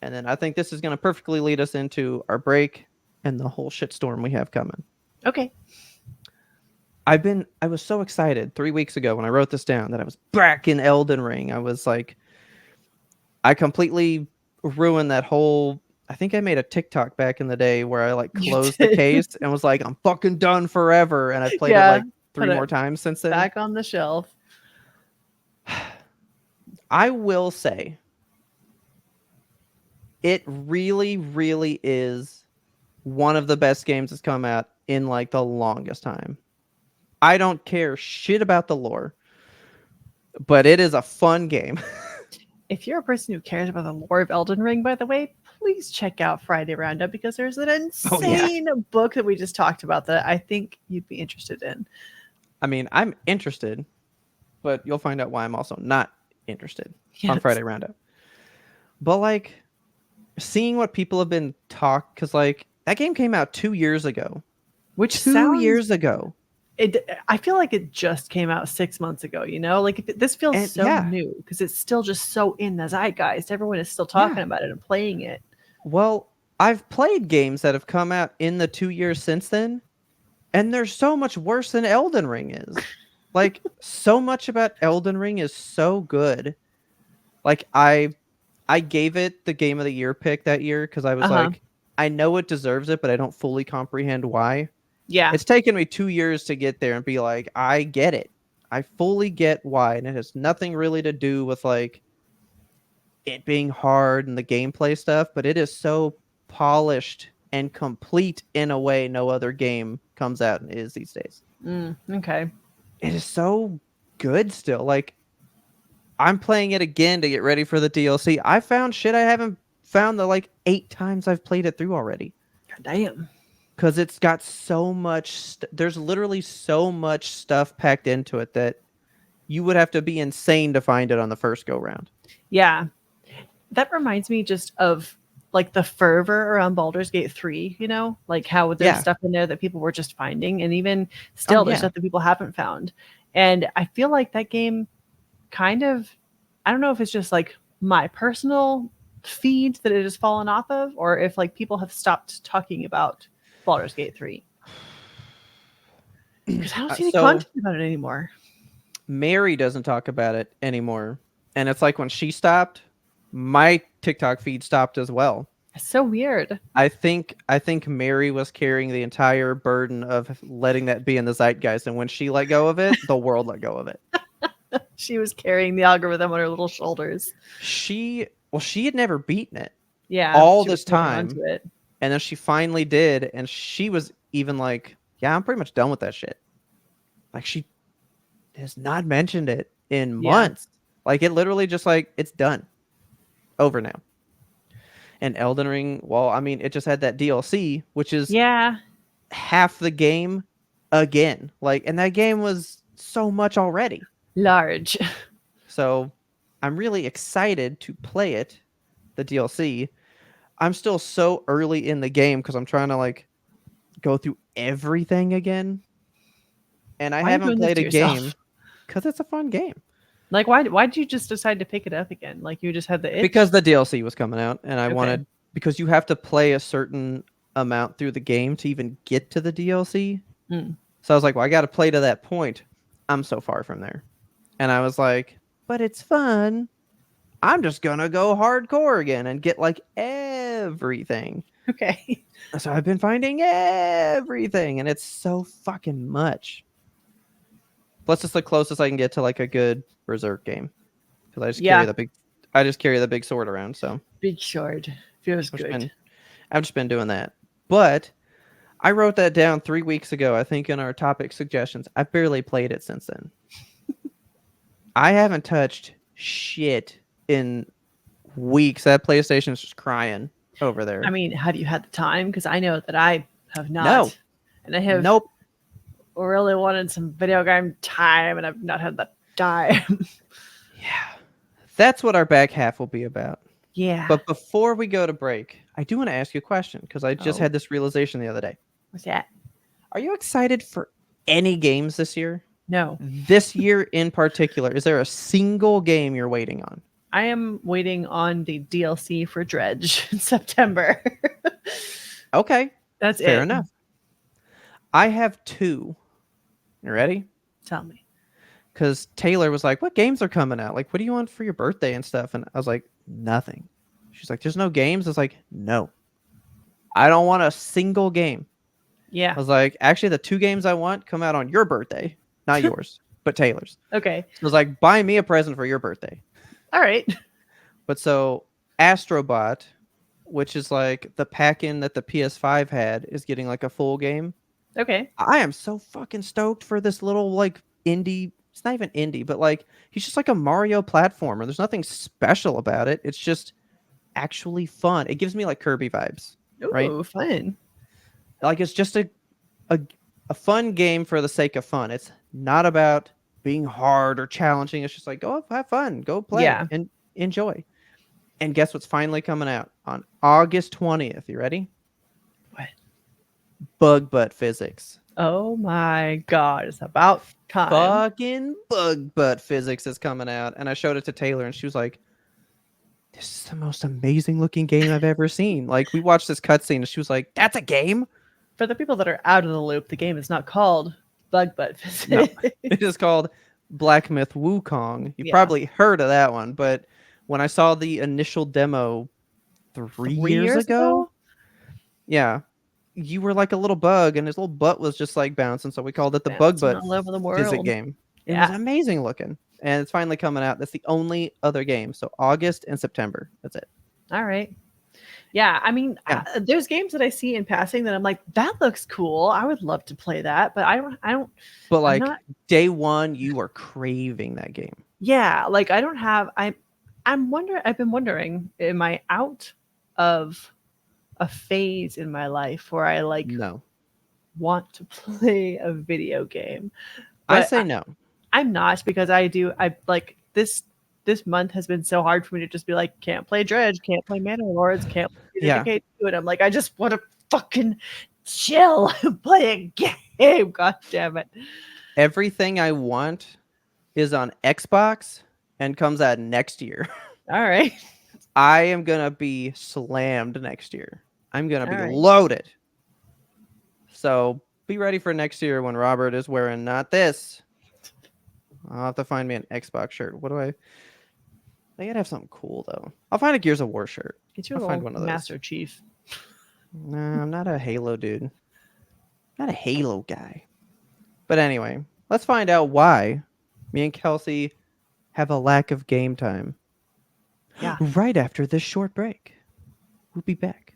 S2: and then I think this is going to perfectly lead us into our break and the whole shitstorm we have coming.
S1: Okay.
S2: I was so excited 3 weeks ago when I wrote this down that I was back in Elden Ring. I was like, I completely ruined that whole. I think I made a TikTok back in the day where I like
S1: You
S2: closed the
S1: did.
S2: case and was like, I'm fucking done forever. And I've played it
S1: Yeah.
S2: like
S1: Put
S2: three more
S1: it
S2: times since then.
S1: back on the shelf.
S2: I will say it really, really is one of the best games that's come out in like the longest time. I don't care shit about the lore, but it is a fun game.
S1: If you're a person who cares about the lore of Elden Ring, by the way, please check out Friday Roundup because there's an
S2: Oh yeah.
S1: insane book that we just talked about that I think you'd be interested in.
S2: I mean, I'm interested, but you'll find out why I'm also not interested on
S1: Yes.
S2: Friday Roundup. But like seeing what people have been because like that game came out 2 years ago.
S1: Which
S2: Two
S1: sounds
S2: years ago.
S1: I feel like it just came out 6 months ago, you know? Like this feels
S2: And
S1: so
S2: yeah,
S1: new because it's still just so in the zeitgeist. Everyone is still
S2: yeah.
S1: talking about it and playing it.
S2: Well, I've played games that have come out in the 2 years since then, and they're so much worse than Elden Ring is. Like, so much about Elden Ring is so good. Like, I gave it the Game of the Year pick that year because I was
S1: Uh-huh.
S2: like, I know it deserves it, but I don't fully comprehend why.
S1: Yeah.
S2: It's taken me 2 years to get there and be like, I get it. I fully get why, and it has nothing really to do with like it being hard and the gameplay stuff, but it is so polished and complete in a way no other game comes out and is these days.
S1: Okay.
S2: It is so good still. Like I'm playing it again to get ready for the DLC. I found shit I haven't found the like 8 times I've played it through already.
S1: God damn.
S2: Cuz it's got so much there's literally so much stuff packed into it that you would have to be insane to find it on the first go round.
S1: Yeah. That reminds me just of like the fervor around Baldur's Gate 3, you know, like how there's
S2: Yeah.
S1: stuff in there that people were just finding, and even
S2: Oh
S1: still, there's
S2: yeah.
S1: stuff that people haven't found. And I feel like that game kind of, I don't know if it's just like my personal feed that it has fallen off of, or if like people have stopped talking about Baldur's Gate 3. Because I don't see any
S2: So
S1: content about it anymore.
S2: Mary doesn't talk about it anymore. And it's like when she stopped, my TikTok feed stopped as well.
S1: It's so weird.
S2: I think Mary was carrying the entire burden of letting that be in the zeitgeist, and when she let go of it, the world let go of it.
S1: She was carrying the algorithm on her little shoulders.
S2: She had never beaten it
S1: Yeah,
S2: all
S1: she was
S2: this
S1: holding on to
S2: time,
S1: it.
S2: and then she finally did, and she was even like, "Yeah, I'm pretty much done with that shit." Like she has not mentioned it in
S1: Yeah.
S2: months. Like it literally just like it's done. Over now. And Elden Ring, well, I mean, it just had that DLC, which is
S1: Yeah.
S2: half the game again. Like, and that game was so much already.
S1: Large.
S2: So I'm really excited to play it, the DLC. I'm still so early in the game because I'm trying to like go through everything again. And I
S1: Why are you
S2: haven't
S1: doing this
S2: played
S1: to
S2: a game
S1: yourself?
S2: because it's a fun game.
S1: Like, why did you just decide to pick it up again? Like, you just had the
S2: Because
S1: itch?
S2: the DLC was coming out and I
S1: Okay.
S2: wanted, because you have to play a certain amount through the game to even get to the DLC.
S1: Mm.
S2: So I was like, well, I got to play to that point. I'm so far from there. And I was like, but it's fun. I'm just going to go hardcore again and get like everything.
S1: Okay.
S2: So I've been finding everything and it's so fucking much. Plus, it's the closest I can get to like a good Berserk game because
S1: Yeah.
S2: I just carry the big sword around. So
S1: Big sword. Feels
S2: I've just
S1: good.
S2: been, I've just been doing that. But I wrote that down 3 weeks ago, I think, in our topic suggestions. I've barely played it since then. I haven't touched shit in weeks. That PlayStation's just crying over
S1: I
S2: there.
S1: mean, have you had the time? Because I know that I have
S2: No,
S1: not. And I have
S2: nope.
S1: really wanted some video game time, and I've not had that time.
S2: Yeah, that's what our back half will be about.
S1: Yeah.
S2: But before we go to break, I do want to ask you a question because I just
S1: Oh,
S2: had this realization the other day.
S1: what's that?
S2: Are you excited for any games this year?
S1: No.
S2: This year in particular, is there a single game you're waiting on?
S1: I am waiting on the DLC for Dredge in September.
S2: Okay,
S1: That's
S2: fair
S1: it.
S2: enough. I have two. You ready?
S1: Tell me.
S2: Because Taylor was like, "What games are coming out? Like, what do you want for your birthday and stuff?" And I was like, "Nothing." She's like, "There's no games." I was like, "No, I don't want a single game."
S1: Yeah.
S2: I was like, "Actually, the 2 games I want come out on your birthday, not yours, but Taylor's."
S1: Okay.
S2: So I was like, "Buy me a present for your birthday."
S1: All right.
S2: But so Astrobot, which is like the pack-in that the PS5 had, is getting like a full game.
S1: Okay.
S2: I am so fucking stoked for this little like indie. It's not even indie, but like he's just like a Mario platformer. There's nothing special about it. It's just actually fun. It gives me like Kirby vibes, right?
S1: Ooh, fun.
S2: Like it's just a a fun game for the sake of fun. It's not about being hard or challenging. It's just like go have fun, go play
S1: Yeah.
S2: and enjoy. And guess what's finally coming out on August 20th? You ready?
S1: What?
S2: Bug butt physics.
S1: Oh my God. It's about time.
S2: Fucking bug butt physics is coming out. And I showed it to Taylor and she was like, "This is the most amazing looking game I've ever seen." Like we watched this cutscene and she was like, "That's a game?"
S1: For the people that are out of the loop, the game is not called Bug Butt
S2: No.
S1: Physics.
S2: It is called Black Myth Wukong. You
S1: Yeah.
S2: probably heard of that one, but when I saw the initial demo 3 years ago, yeah, you were like a little bug and his little butt was just like bouncing, so we called it the bug
S1: Bouncing
S2: butt
S1: all over the
S2: physic
S1: world.
S2: game. It was
S1: Yeah.
S2: amazing looking. And it's finally coming out. That's the only other game. So August and September. That's it.
S1: All right. Yeah, I mean,
S2: Yeah.
S1: there's games that I see in passing that I'm like, that looks cool. I would love to play that, but I don't.
S2: But
S1: I'm
S2: like
S1: not.
S2: day one, you are craving that game.
S1: Yeah, like I don't have. I'm wondering. I've been wondering, am I out of a phase in my life where I like
S2: No.
S1: want to play a video game?
S2: I
S1: But
S2: say no.
S1: I'm not because I do. I like this month has been so hard for me to just be like, can't play Dredge, can't play Mana Lords, can't play
S2: Yeah.
S1: Dedicate to it. I'm like, I just want to fucking chill and play a game. God damn it.
S2: Everything I want is on Xbox and comes out next year.
S1: All right.
S2: I am gonna be slammed next year. I'm gonna be
S1: All right.
S2: loaded. So be ready for next year when Robert is wearing not this. I'll have to find me an Xbox shirt. What do I gotta have something cool though. I'll find a Gears of War shirt.
S1: Get you
S2: I'll
S1: a
S2: find
S1: little
S2: one of those.
S1: Master Chief.
S2: Nah, I'm not a Halo dude. Not a Halo guy. But anyway, let's find out why me and Kelsey have a lack of game time.
S1: Yeah.
S2: Right after this short break. We'll be back.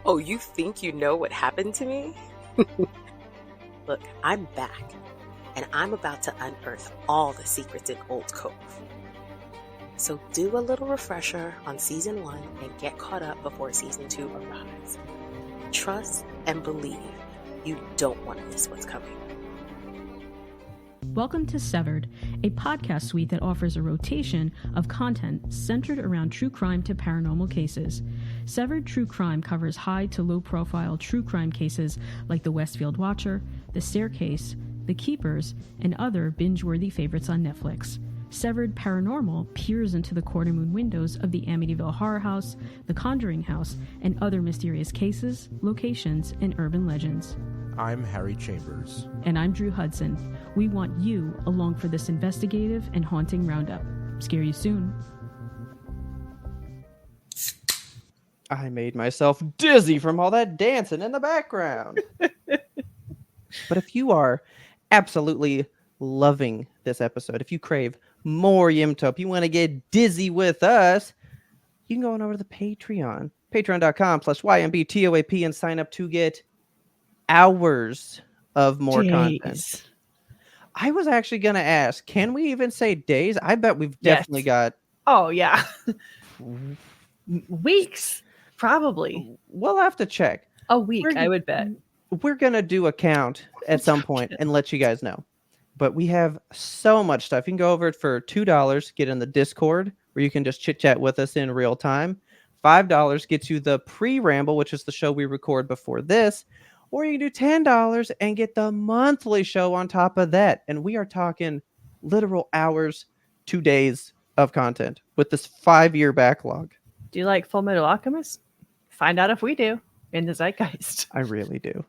S3: Oh, you think you know what happened to me? Look, I'm back, and I'm about to unearth all the secrets in Old Cove. So do a little refresher on Season 1 and get caught up before Season 2 arrives. Trust and believe. You don't want to miss what's coming.
S4: Welcome to Severed, a podcast suite that offers a rotation of content centered around true crime to paranormal cases. Severed True Crime covers high to low profile true crime cases like The Westfield Watcher, The Staircase, The Keepers, and other binge-worthy favorites on Netflix. Severed Paranormal peers into the corner moon windows of the Amityville Horror House, the Conjuring House, and other mysterious cases, locations, and urban legends.
S5: I'm Harry Chambers.
S4: And I'm Drew Hudson. We want you along for this investigative and haunting roundup. Scare you soon.
S2: I made myself dizzy from all that dancing in the background. But if you are absolutely loving this episode, if you crave more YMBToAP, you want to get dizzy with us, you can go on over to the Patreon. Patreon.com/YMBToAP and sign up to get hours of more content. I was actually going to ask, can we even say days? I bet we've definitely got...
S1: Oh, yeah. Weeks, probably.
S2: We'll have to check.
S1: A week, I would bet.
S2: We're going to do a count at some point and let you guys know. But we have so much stuff. You can go over it for $2, get in the Discord, where you can just chit-chat with us in real time. $5 gets you the pre-ramble, which is the show we record before this. Or you can do $10 and get the monthly show on top of that. And we are talking literal hours, 2 days of content with this 5-year backlog.
S1: Do you like Full Metal Alchemist? Find out if we do in the zeitgeist.
S2: I really do.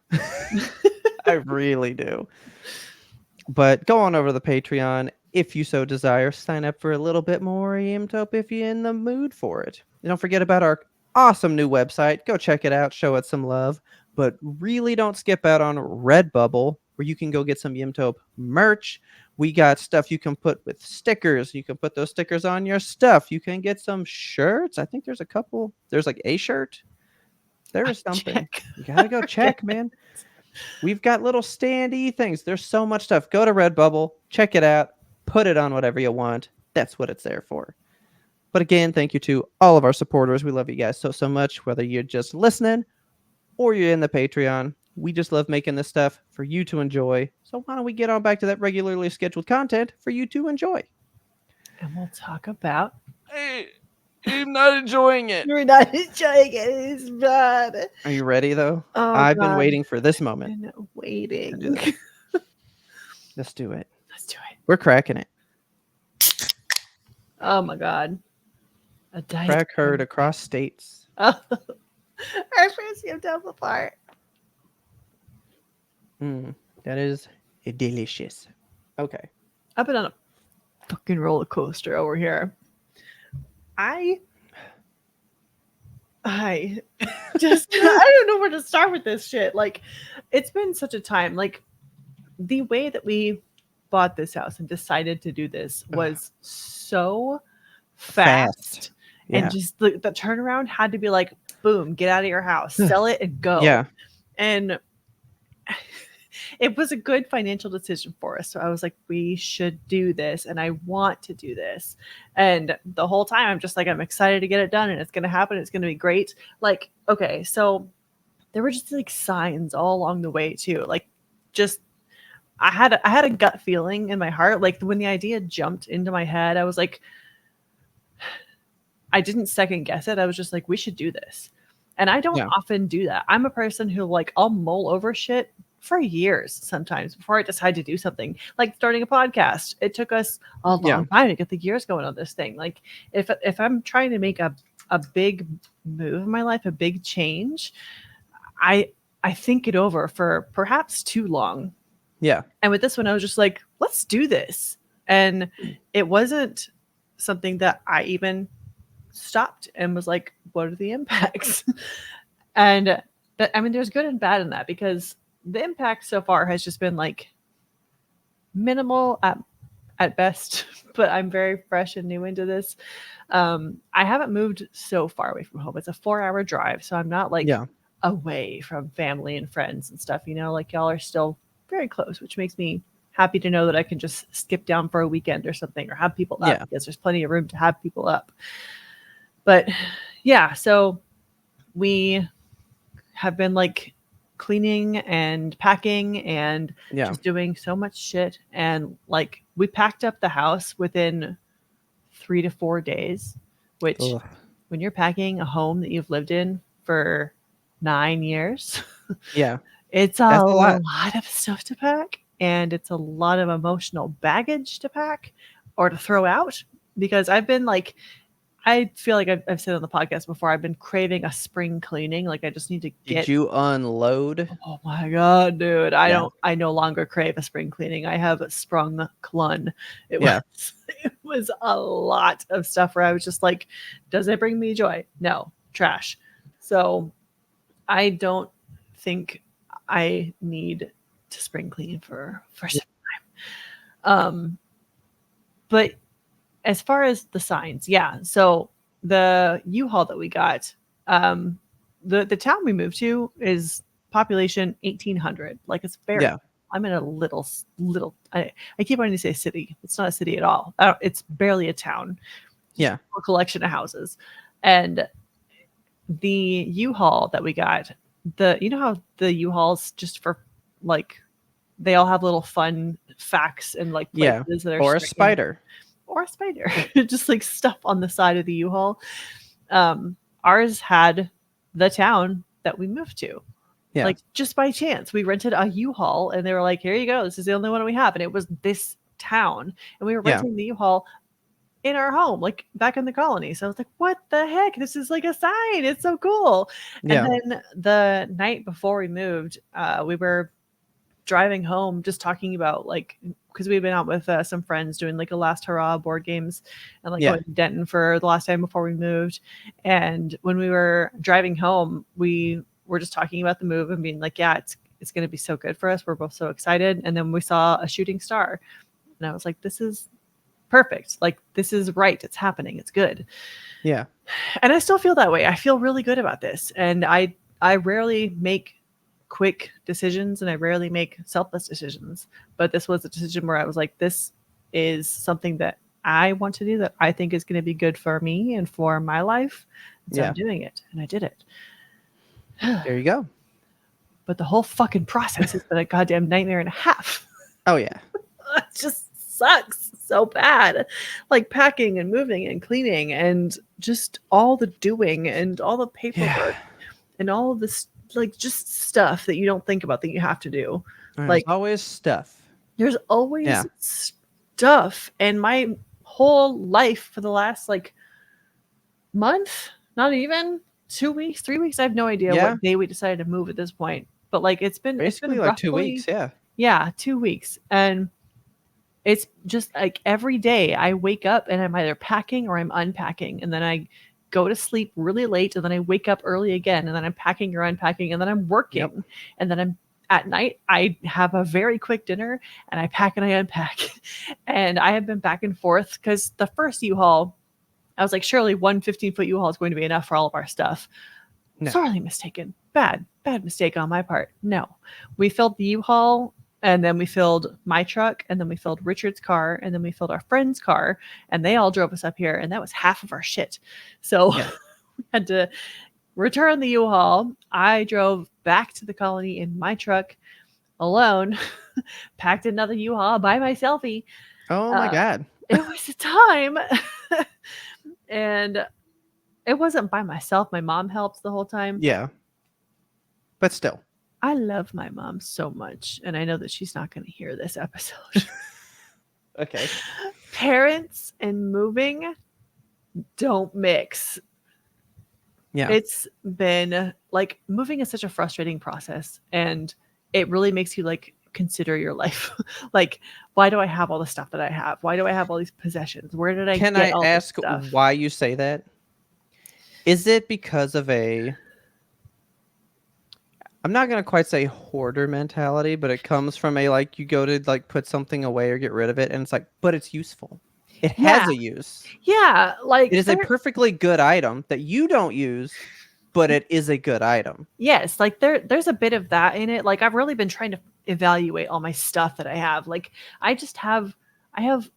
S2: I really do. But go on over to the Patreon if you so desire. Sign up for a little bit more YMBToAP if you're in the mood for it. And don't forget about our awesome new website. Go check it out. Show it some love. But really don't skip out on Redbubble, where you can go get some YMBToAP merch. We got stuff you can put with stickers. You can put those stickers on your stuff. You can get some shirts. I think there's a couple. There's like a shirt. There is something.
S1: Check.
S2: You gotta go check, man. We've got little standy things. There's so much stuff. Go to Redbubble, check it out, put it on whatever you want. That's what it's there for. But again, thank you to all of our supporters. We love you guys so much, whether you're just listening or you're in the Patreon. We just love making this stuff for you to enjoy. So why don't we get on back to that regularly scheduled content for you to enjoy?
S1: And we'll talk about.
S2: I'm not enjoying it.
S1: You're not enjoying it. It's bad.
S2: Are you ready, though?
S1: Oh,
S2: I've been
S1: God.
S2: waiting for this moment.
S1: I've been waiting.
S2: Do this. Let's do it.
S1: Let's do it.
S2: We're cracking it.
S1: Oh my God. A diet.
S2: Crack heard across states.
S1: Oh. Our first YMBToAP apart.
S2: That is delicious. Okay.
S1: I've been on a fucking roller coaster over here. I just I don't know where to start with this shit. Like, it's been such a time. Like, the way that we bought this house and decided to do this was so fast.
S2: Yeah.
S1: And just the turnaround had to be like, boom, get out of your house, sell it and go.
S2: Yeah.
S1: And it was a good financial decision for us. So I was like, we should do this. And I want to do this. And the whole time I'm just like, I'm excited to get it done and it's going to happen. It's going to be great. Like, okay. So there were just like signs all along the way too. Like, just, I had a gut feeling in my heart. Like, when the idea jumped into my head, I was like, I didn't second guess it. I was just like, we should do this. And I don't often do that. I'm a person who, like, I'll mull over shit for years sometimes before I decide to do something. Like starting a podcast. It took us a long time to get the gears going on this thing. Like, if I'm trying to make a big move in my life, a big change, I think it over for perhaps too long.
S2: Yeah.
S1: And with this one, I was just like, let's do this. And it wasn't something that I even stopped and was like, what are the impacts? And that, I mean, there's good and bad in that, because the impact so far has just been like minimal at best, but I'm very fresh and new into this. I haven't moved so far away from home. It's a 4-hour drive. So I'm not like away from family and friends and stuff, you know, like y'all are still very close, which makes me happy to know that I can just skip down for a weekend or something, or have people up, because there's plenty of room to have people up. But yeah, so we have been like cleaning and packing and just doing so much shit. And like, we packed up the house within 3 to 4 days, which when you're packing a home that you've lived in for 9 years, it's a lot of stuff to pack, and it's a lot of emotional baggage to pack or to throw out. Because I've been like, I feel like I've said on the podcast before, I've been craving a spring cleaning. Like, I just need to get.
S2: Did you unload?
S1: Oh my God, dude. I no longer crave a spring cleaning. I have sprung clun. It was a lot of stuff where I was just like, does it bring me joy? No, trash. So I don't think I need to spring clean for some time. But as far as the signs, so the U-Haul that we got, the town we moved to is population 1,800. Like, it's very, I'm in a little, I keep wanting to say city. It's not a city at all. It's barely a town. Yeah. A collection of houses. And the U-Haul that we got, you know how the U-Hauls, just for like, they all have little fun facts and like places that are
S2: or a spider.
S1: Or a spider, just like stuff on the side of the U-Haul. Ours had the town that we moved to. Yeah. Like, just by chance, we rented a U-Haul and they were like, here you go. This is the only one we have. And it was this town. And we were renting the U-Haul in our home, like back in the colony. So I was like, what the heck? This is like a sign. It's so cool.
S2: Yeah.
S1: And then the night before we moved, we were driving home just talking about like, because we've been out with some friends doing like a last hurrah board games and like
S2: Yeah.
S1: going to Denton for the last time before we moved. And when we were driving home, we were just talking about the move and being like, yeah, it's going to be so good for us. We're both so excited. And then we saw a shooting star and I was like, this is perfect. Like, this is right. It's happening. It's good.
S2: Yeah.
S1: And I still feel that way. I feel really good about this. And I rarely make quick decisions and I rarely make selfless decisions. But this was a decision where I was like, this is something that I want to do that I think is going to be good for me and for my life. And so
S2: Yeah.
S1: I'm doing it. And I did it.
S2: There you go.
S1: But the whole fucking process has been a goddamn nightmare and a half.
S2: Oh yeah.
S1: It just sucks so bad. Like packing and moving and cleaning and just all the doing and all the paperwork and all of this, like, just stuff that you don't think about that you have to do.
S2: There's
S1: Like,
S2: always stuff.
S1: there's always stuff. And my whole life for the last like month, not even 2 weeks, 3 weeks, I have no idea what day we decided to move at this point. But like
S2: Basically like 2 weeks,
S1: yeah, 2 weeks. And it's just like every day I wake up and I'm either packing or I'm unpacking. And then I go to sleep really late and then I wake up early again and then I'm packing or unpacking and then I'm working. And then I'm at night, I have a very quick dinner and I pack and I unpack. And I have been back and forth because the first U-Haul, I was like, surely one 15-foot U-Haul is going to be enough for all of our stuff.
S2: No.
S1: Sorely mistaken. Bad mistake on my part. No. We filled the U-Haul and then we filled my truck and then we filled Richard's car and then we filled our friend's car and they all drove us up here and that was half of our shit. So we had to return the U-Haul. I drove back to the colony in my truck alone, packed another U-Haul by myself.
S2: Oh my God.
S1: It was a time. And it wasn't by myself. My mom helped the whole time.
S2: Yeah. But still.
S1: I love my mom so much. And I know that she's not going to hear this episode.
S2: Okay.
S1: Parents and moving don't mix.
S2: Yeah.
S1: It's been like moving is such a frustrating process. And it really makes you like consider your life. Like, why do I have all the stuff that I have? Why do I have all these possessions? Where did I
S2: Can
S1: get
S2: I
S1: all
S2: ask
S1: this stuff?
S2: why you say that? Is it because of a, I'm not going to quite say hoarder mentality, but it comes from a, like, you go to like put something away or get rid of it and it's like, but it's useful. It has a use.
S1: Yeah. Like,
S2: it is a perfectly good item that you don't use, but it is a good item.
S1: Yes. Like there's a bit of that in it. Like I've really been trying to evaluate all my stuff that I have. Like I have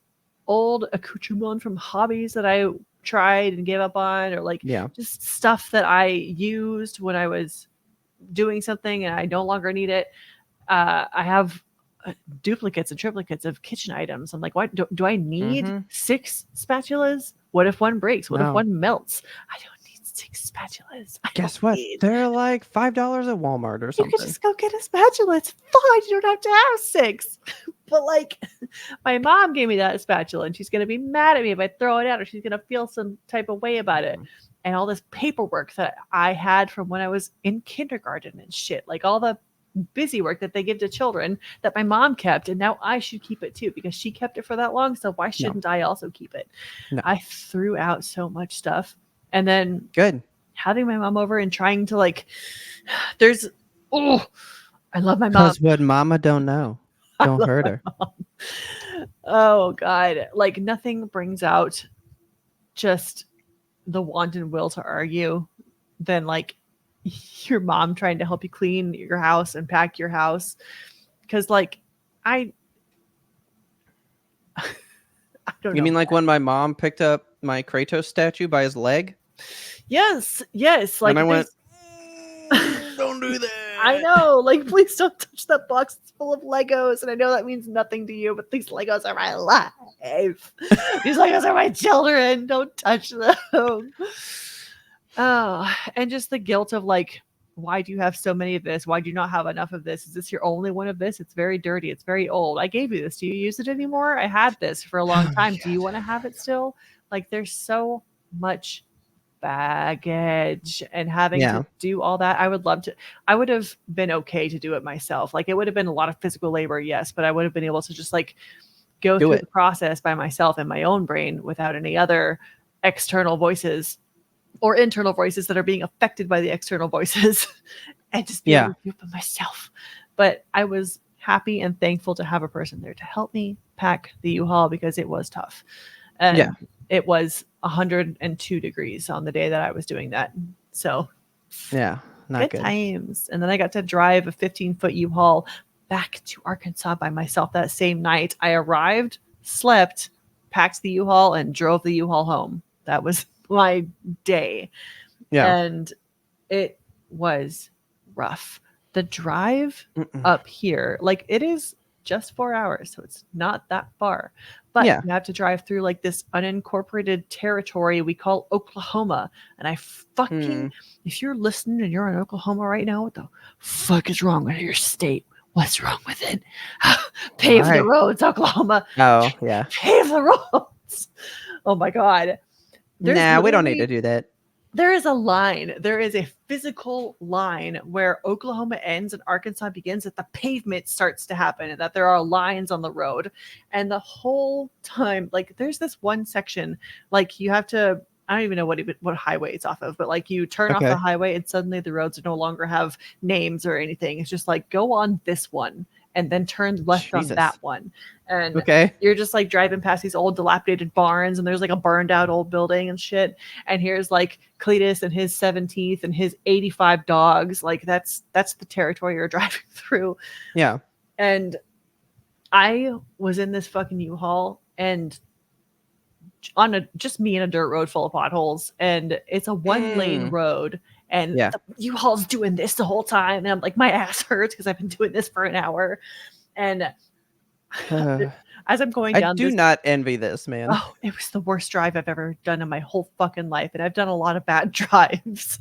S1: old accoutrement from hobbies that I tried and gave up on, or like just stuff that I used when I was doing something and I no longer need it. I have duplicates and triplicates of kitchen items. I'm like, why do I need 6 spatulas? What if one breaks? What if one melts? I don't need 6 spatulas.
S2: Guess what? They're like $5 at Walmart or something.
S1: You can just go get a spatula. It's fine. You don't have to have 6. But like, my mom gave me that spatula and she's going to be mad at me if I throw it out, or she's going to feel some type of way about it. And all this paperwork that I had from when I was in kindergarten and shit, like all the busy work that they give to children that my mom kept, and now I should keep it too because she kept it for that long. So why shouldn't I also keep it? I threw out so much stuff. And then having my mom over and trying to like, I love my mom.
S2: Because what mama don't know, don't hurt her.
S1: Oh God. Like nothing brings out just the want and will to argue than like your mom trying to help you clean your house and pack your house. Cause like, I don't know.
S2: You mean like when my mom picked up my Kratos statue by his leg?
S1: Yes. Like,
S2: and I went, don't do that.
S1: I know. Like, please don't touch that box. It's full of Legos. And I know that means nothing to you, but these Legos are my life. These Legos are my children. Don't touch them. Oh, and just the guilt of like why do you have so many of this? Why do you not have enough of this? Is this your only one of this? It's very dirty. It's very old. I gave you this. Do you use it anymore? I had this for a long time. Do you want to have it still? Like, there's so much baggage, and having to do all that. I would have been okay to do it myself. Like, it would have been a lot of physical labor, yes, but I would have been able to just like go through the process by myself in my own brain without any other external voices or internal voices that are being affected by the external voices, and just be able to do it by myself. But I was happy and thankful to have a person there to help me pack the U-Haul, because it was tough. And it was 102 degrees on the day that I was doing that. So
S2: not good
S1: times. And then I got to drive a 15-foot U-Haul back to Arkansas by myself that same night. I arrived, slept, packed the U-Haul, and drove the U-Haul home. That was my day. And it was rough. The drive up here, like, it is just 4 hours, so it's not that far. But you have to drive through like this unincorporated territory we call Oklahoma. And I fucking, if you're listening and you're in Oklahoma right now, what the fuck is wrong with your state? What's wrong with it? Pave the roads, Oklahoma.
S2: Oh, yeah.
S1: Pave the roads. Oh my God.
S2: We don't need to do that.
S1: There is a line. There is a physical line where Oklahoma ends and Arkansas begins, that the pavement starts to happen, and that there are lines on the road. And the whole time, like, there's this one section, like, you have to, I don't even know what highway it's off of, but like, you turn off the highway and suddenly the roads no longer have names or anything. It's just like, go on this one and then turn left on that one. And you're just like driving past these old dilapidated barns, and there's like a burned out old building and shit. And here's like Cletus and his 7 teeth and his 85 dogs. Like, that's the territory you're driving through.
S2: Yeah.
S1: And I was in this fucking U-Haul, and on just me in a dirt road full of potholes, and it's a 1-lane road. And the U-Haul's doing this the whole time. And I'm like, my ass hurts because I've been doing this for an hour. And as I'm going down,
S2: I do not envy this, man.
S1: Oh, it was the worst drive I've ever done in my whole fucking life. And I've done a lot of bad drives.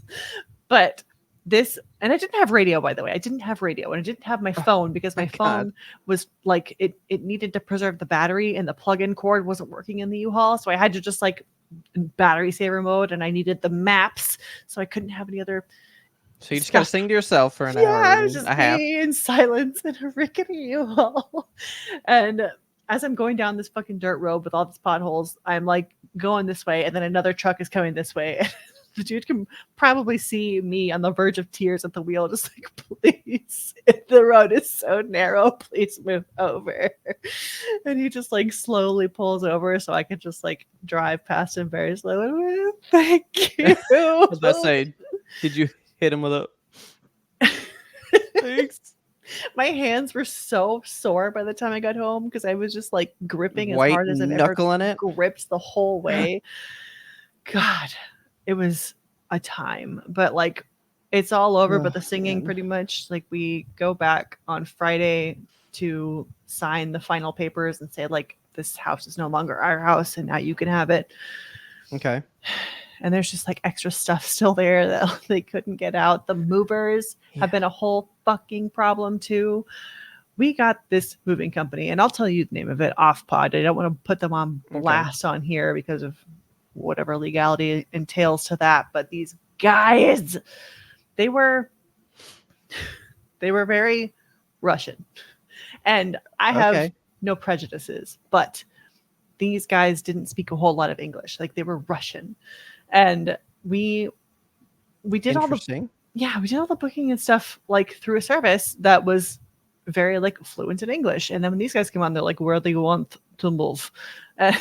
S1: But this, and I didn't have radio, by the way. I didn't have radio, and I didn't have my phone, because my phone was like, it needed to preserve the battery, and the plug-in cord wasn't working in the U-Haul. So I had to just like battery saver mode, and I needed the maps, so I couldn't have any other.
S2: So you just gotta sing to yourself for an hour.
S1: Yeah, I was just in silence in a rickety U-Haul. And as I'm going down this fucking dirt road with all these potholes, I'm like going this way, and then another truck is coming this way. The dude can probably see me on the verge of tears at the wheel, just like, please, the road is so narrow, please move over. And he just like slowly pulls over so I could just like drive past him very slowly. Thank you.
S2: I was about to say, did you hit him with a thanks?
S1: My hands were so sore by the time I got home, because I was just like gripping as hard as I've ever gripped the whole way. God. It was a time, but like, it's all over. But the singing, pretty much, like, we go back on Friday to sign the final papers and say, like, this house is no longer our house, and now you can have it.
S2: Okay.
S1: And there's just like extra stuff still there that they couldn't get out. The movers have been a whole fucking problem too. We got this moving company, and I'll tell you the name of it off pod. I don't want to put them on blast on here because of whatever legality entails to that. But these guys, they were very Russian, and I have no prejudices, but these guys didn't speak a whole lot of English. Like, they were Russian, and we did all the booking and stuff like through a service that was very like fluent in English. And then when these guys came on, they're like, where do you want to move? And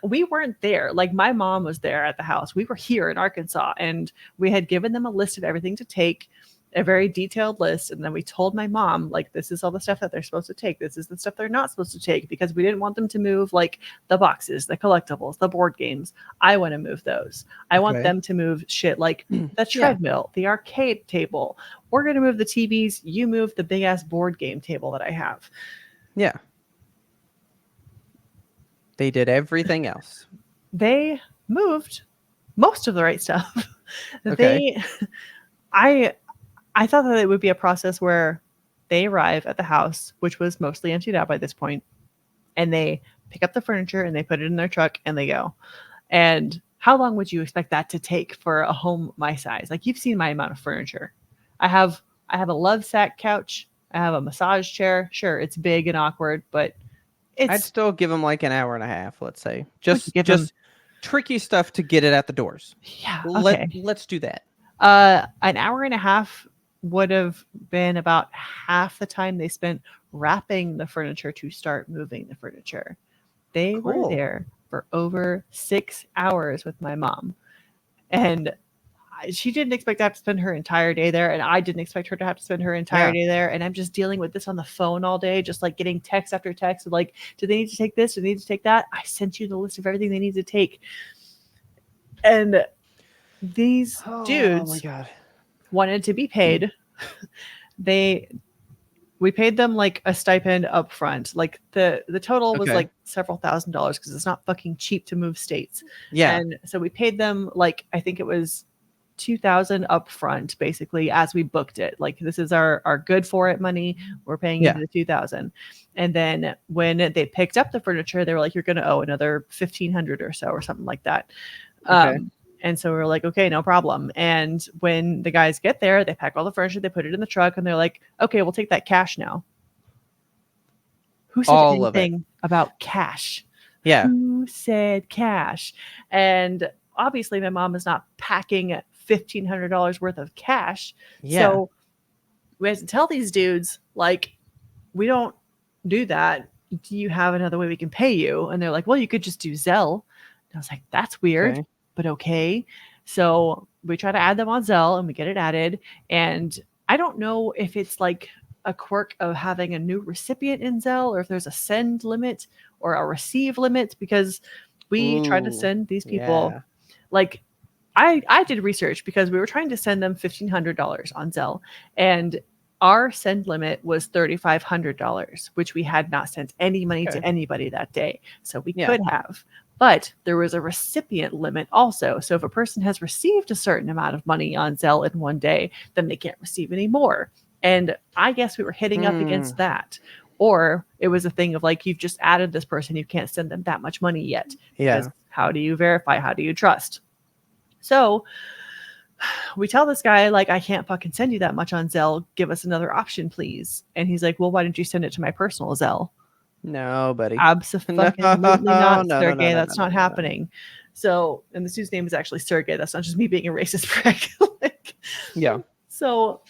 S1: we weren't there. Like, my mom was there at the house. We were here in Arkansas, and we had given them a list of everything to take, a very detailed list. And then we told my mom, like, this is all the stuff that they're supposed to take. This is the stuff they're not supposed to take, because we didn't want them to move like the boxes, the collectibles, the board games. I want to move those. I want them to move shit like the treadmill, the arcade table. We're going to move the TVs. You move the big ass board game table that I have. Yeah.
S2: They did everything else.
S1: They moved most of the right stuff. I thought that it would be a process where they arrive at the house, which was mostly emptied out by this point, and they pick up the furniture and they put it in their truck and they go. And how long would you expect that to take for a home my size? Like, you've seen my amount of furniture. I have a love sack couch. I have a massage chair. Sure, it's big and awkward, but
S2: I'd
S1: it's
S2: still give them like an hour and a half, let's say.
S1: give 'em-
S2: Just tricky stuff to get it at the doors.
S1: yeah, okay.
S2: Let's do that.
S1: An hour and a half would have been about half the time they spent wrapping the furniture to start moving the furniture. They were
S2: Cool.
S1: there for over 6 hours with my mom. And she didn't expect to have to spend her entire day there. And I didn't expect her to have to spend her entire day there. And I'm just dealing with this on the phone all day, just like getting text after text of like, do they need to take this? Do they need to take that? I sent you the list of everything they need to take. And these
S2: Oh my
S1: dudes
S2: God.
S1: wanted to be paid. We paid them like a stipend up front. Like the total was
S2: Okay.
S1: like several $1,000s because it's not fucking cheap to move states.
S2: Yeah.
S1: And so we paid them like, I think it was $2,000 up front, basically, as we booked it. Like, this is our good for it money. We're paying you the $2,000. And then when they picked up the furniture, they were like, you're going to owe another $1,500 or so, or something like that.
S2: Okay.
S1: And so we were like, okay, no problem. And when the guys get there, they pack all the furniture, they put it in the truck, and they're like, okay, we'll take that cash now. Who said
S2: All of it.
S1: anything about cash?
S2: Yeah.
S1: Who said cash? And obviously my mom is not packing $1,500 worth of cash.
S2: Yeah.
S1: So we had to tell these dudes, like, we don't do that. Do you have another way we can pay you? And they're like, well, you could just do Zelle. And I was like, that's weird.
S2: Okay.
S1: But okay. So we try to add them on Zelle and we get it added. And I don't know if it's like a quirk of having a new recipient in Zelle or if there's a send limit or a receive limit, because we try to
S2: Ooh,
S1: send these people
S2: yeah.
S1: like I did research because we were trying to send them $1,500 on Zelle, and our send limit was $3,500, which we had not sent any money to
S2: Okay.
S1: anybody that day. So we
S2: Yeah.
S1: could have. But there was a recipient limit also. So if a person has received a certain amount of money on Zelle in one day, then they can't receive any more. And I guess we were hitting up against that. Or it was a thing of like, you've just added this person, you can't send them that much money yet.
S2: Yeah.
S1: Because how do you verify? How do you trust? So we tell this guy, like, I can't fucking send you that much on Zelle. Give us another option, please. And he's like, well, why don't you send it to my personal Zelle?
S2: No, buddy.
S1: Absolutely not,
S2: No,
S1: Sergey.
S2: no,
S1: That's
S2: no,
S1: not
S2: no, no.
S1: happening. So, and this dude's name is actually Sergey. That's not just me being a racist prick. Like,
S2: Yeah.
S1: so,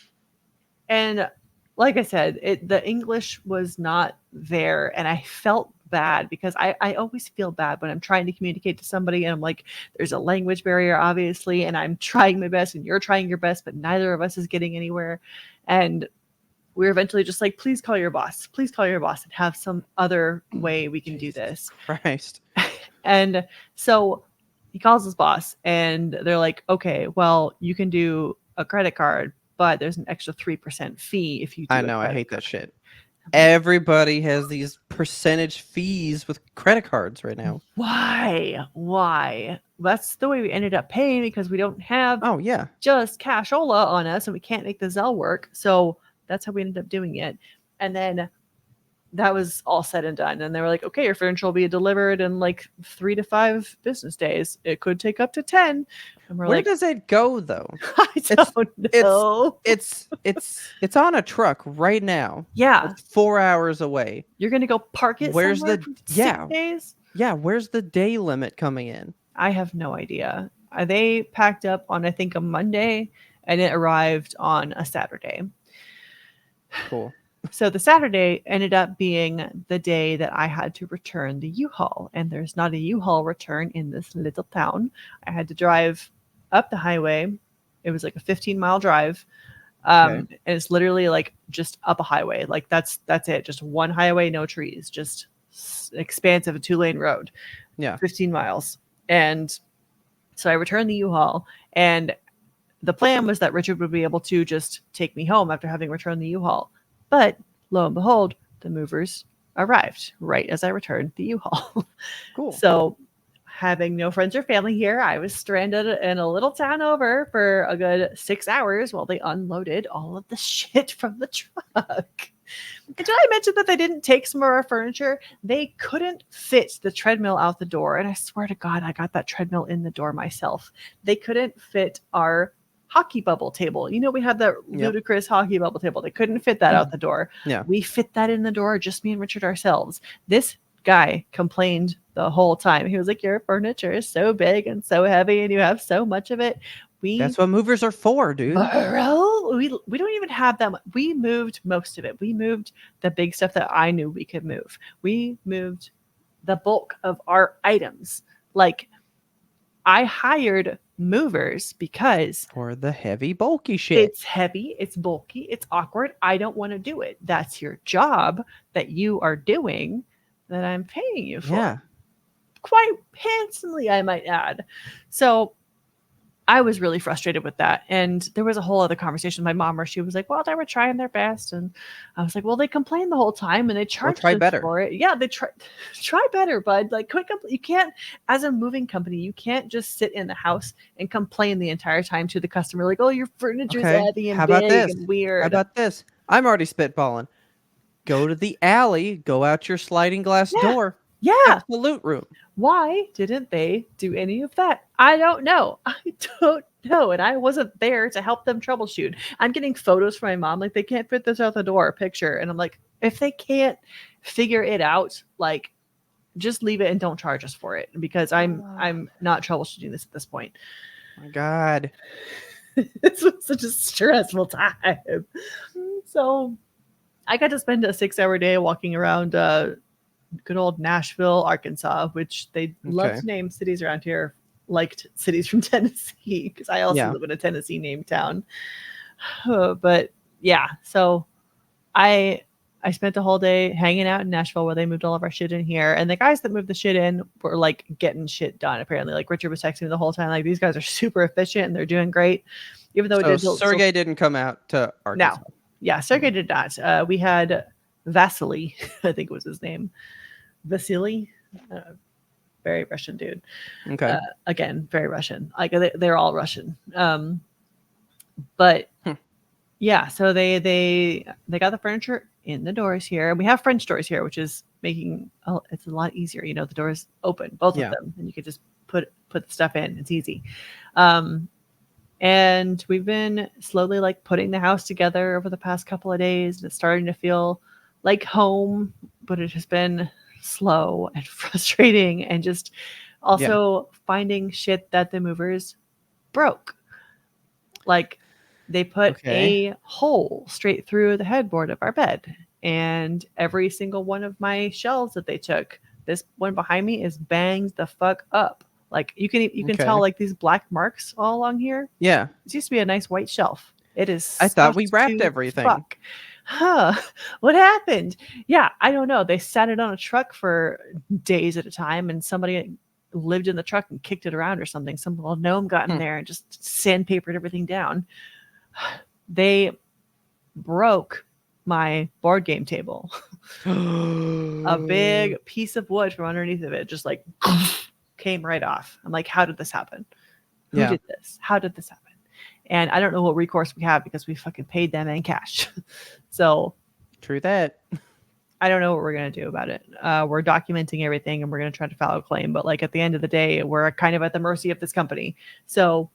S1: and like I said, the English was not there, and I felt bad because I always feel bad when I'm trying to communicate to somebody, and I'm like, there's a language barrier, obviously, and I'm trying my best, and you're trying your best, but neither of us is getting anywhere. And we're eventually just like, please call your boss, and have some other way we can do this.
S2: Christ.
S1: And so he calls his boss, and they're like, okay, well, you can do a credit card, but there's an extra 3% fee if you do
S2: I
S1: a
S2: know. I
S1: credit
S2: hate
S1: card.
S2: that shit. Everybody has these percentage fees with credit cards right now.
S1: Why? That's the way we ended up paying, because we don't have
S2: Oh, yeah.
S1: just cashola on us and we can't make the Zelle work. So that's how we ended up doing it. And then that was all said and done. And they were like, okay, your furniture will be delivered in like 3 to 5 business days. It could take up to 10. And we're
S2: Where
S1: like,
S2: does it go though?
S1: I don't know.
S2: It's on a truck right now.
S1: Yeah.
S2: It's 4 hours away.
S1: You're going to go park it
S2: Where's
S1: somewhere
S2: the-
S1: for 6
S2: yeah.
S1: days?
S2: Yeah, where's the day limit coming in?
S1: I have no idea. They packed up on, I think, a Monday, and it arrived on a Saturday.
S2: Cool.
S1: So the Saturday ended up being the day that I had to return the U-Haul, and there's not a U-Haul return in this little town. I had to drive up the highway. It was like a 15-mile drive. And it's literally like just up a highway. Like that's it. Just one highway, no trees, just expansive 2-lane road.
S2: Yeah.
S1: 15 miles. And so I returned the U-Haul, and the plan was that Richard would be able to just take me home after having returned the U-Haul. But lo and behold, the movers arrived right as I returned the U-Haul.
S2: Cool.
S1: So having no friends or family here. I was stranded in a little town over for a good 6 hours while they unloaded all of the shit from the truck. And did I mention that they didn't take some of our furniture? They couldn't fit the treadmill out the door. And I swear to God, I got that treadmill in the door myself. They couldn't fit our hockey bubble table. You know, we had that ludicrous hockey bubble table. They couldn't fit that out the door.
S2: Yeah.
S1: We fit that in the door, just me and Richard ourselves. This guy complained the whole time. He was like, your furniture is so big and so heavy and you have so much of it.
S2: That's what movers are for, dude.
S1: Bro, we don't even have that much. We moved most of it. We moved the big stuff that I knew we could move. We moved the bulk of our items. Like, I hired movers because
S2: For the heavy, bulky shit.
S1: it's heavy, it's bulky, it's awkward. I don't want to do it. That's your job that you are doing that I'm paying you for.
S2: Yeah.
S1: Quite handsomely, I might add. So I was really frustrated with that. And there was a whole other conversation with my mom where she was like, well, they were trying their best. And I was like, well, they complained the whole time and they charged
S2: try
S1: us
S2: better.
S1: for it. Yeah, they try better, bud. Like, you can't, as a moving company, you can't just sit in the house and complain the entire time to the customer, like, oh, your furniture's heavy and
S2: How about
S1: big
S2: this?
S1: and weird.
S2: How about this? I'm already spitballing. Go to the alley, go out your sliding glass door.
S1: Yeah.
S2: That's the loot room.
S1: Why didn't they do any of that? I don't know. I don't know. And I wasn't there to help them troubleshoot. I'm getting photos from my mom, like, they can't fit this out the door, picture. And I'm like, if they can't figure it out, like, just leave it and don't charge us for it, because I'm not troubleshooting this at this point.
S2: My God.
S1: This was such a stressful time. So I got to spend a 6-hour day walking around good old Nashville, Arkansas, which they love to name cities around here like cities from Tennessee, because I also live in a Tennessee named town. But yeah, so I spent the whole day hanging out in Nashville where they moved all of our shit in here. And the guys that moved the shit in were like getting shit done, apparently. Like, Richard was texting me the whole time, like, these guys are super efficient and they're doing great. Even though
S2: Sergey didn't come out to Arkansas.
S1: No. Yeah, Sergey did not. We had Vasily, I think was his name. Vasily, very Russian dude.
S2: Okay.
S1: Again, very Russian. Like, they're all Russian. But yeah, so they got the furniture in the doors here. We have French doors here, which is making it's a lot easier. You know, the doors open, both of them, and you could just put the stuff in. It's easy. And we've been slowly, like, putting the house together over the past couple of days, and it's starting to feel like home, but it has been slow and frustrating, and just also finding shit that the movers broke. Like, they put a hole straight through the headboard of our bed, and every single one of my shelves that they took, this one behind me is banged the fuck up. Like, you can tell, like, these black marks all along here.
S2: Yeah.
S1: This used to be a nice white shelf. It is.
S2: I thought we wrapped everything.
S1: Fuck. Huh. What happened? Yeah, I don't know. They sat it on a truck for days at a time, and somebody lived in the truck and kicked it around or something. Some little gnome got in there and just sandpapered everything down. They broke my board game table. A big piece of wood from underneath of it just, like, came right off. I'm like, how did this happen? Who did this? How did this happen? And I don't know what recourse we have, because we fucking paid them in cash. So
S2: true that.
S1: I don't know what we're going to do about it. We're documenting everything and we're going to try to file a claim. But, like, at the end of the day, we're kind of at the mercy of this company. So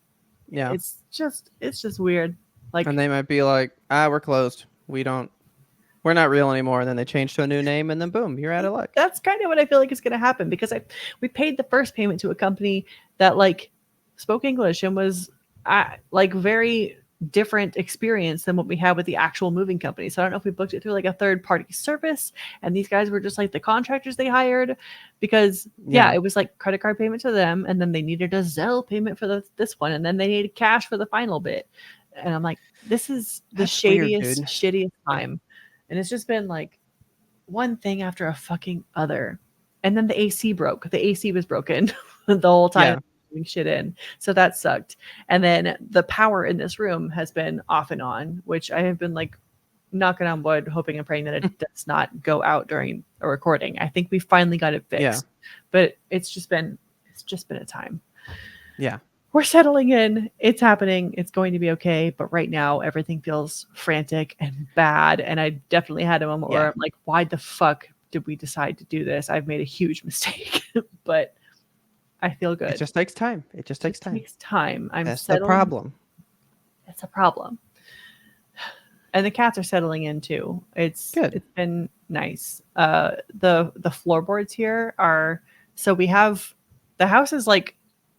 S2: yeah,
S1: it's just weird. Like,
S2: and they might be like, we're closed. We're not real anymore. And then they change to a new name, and then boom, you're out of luck.
S1: That's kind of what I feel like is going to happen, because we paid the first payment to a company that, like, spoke English and was like very different experience than what we had with the actual moving company. So I don't know if we booked it through, like, a third party service, and these guys were just, like, the contractors they hired, because it was like credit card payment to them, and then they needed a Zelle payment for this one, and then they needed cash for the final bit. And I'm like, this is the shadiest, shittiest time. And it's just been, like, one thing after a fucking other. And then the AC broke. The AC was broken the whole time. Shit in, so that sucked. And then the power in this room has been off and on, which I have been, like, knocking on wood, hoping and praying that it does not go out during a recording. I think we finally got it fixed, but it's just been a time.
S2: Yeah.
S1: We're settling in. It's happening. It's going to be okay. But right now, everything feels frantic and bad. And I definitely had a moment where I'm like, why the fuck did we decide to do this? I've made a huge mistake. But I feel good.
S2: It just takes time. It just takes time.
S1: Takes time. I'm
S2: That's
S1: settling.
S2: the problem.
S1: It's a problem. And the cats are settling in too. It's
S2: Good.
S1: It's been nice. The floorboards here are, so we have, the house is like,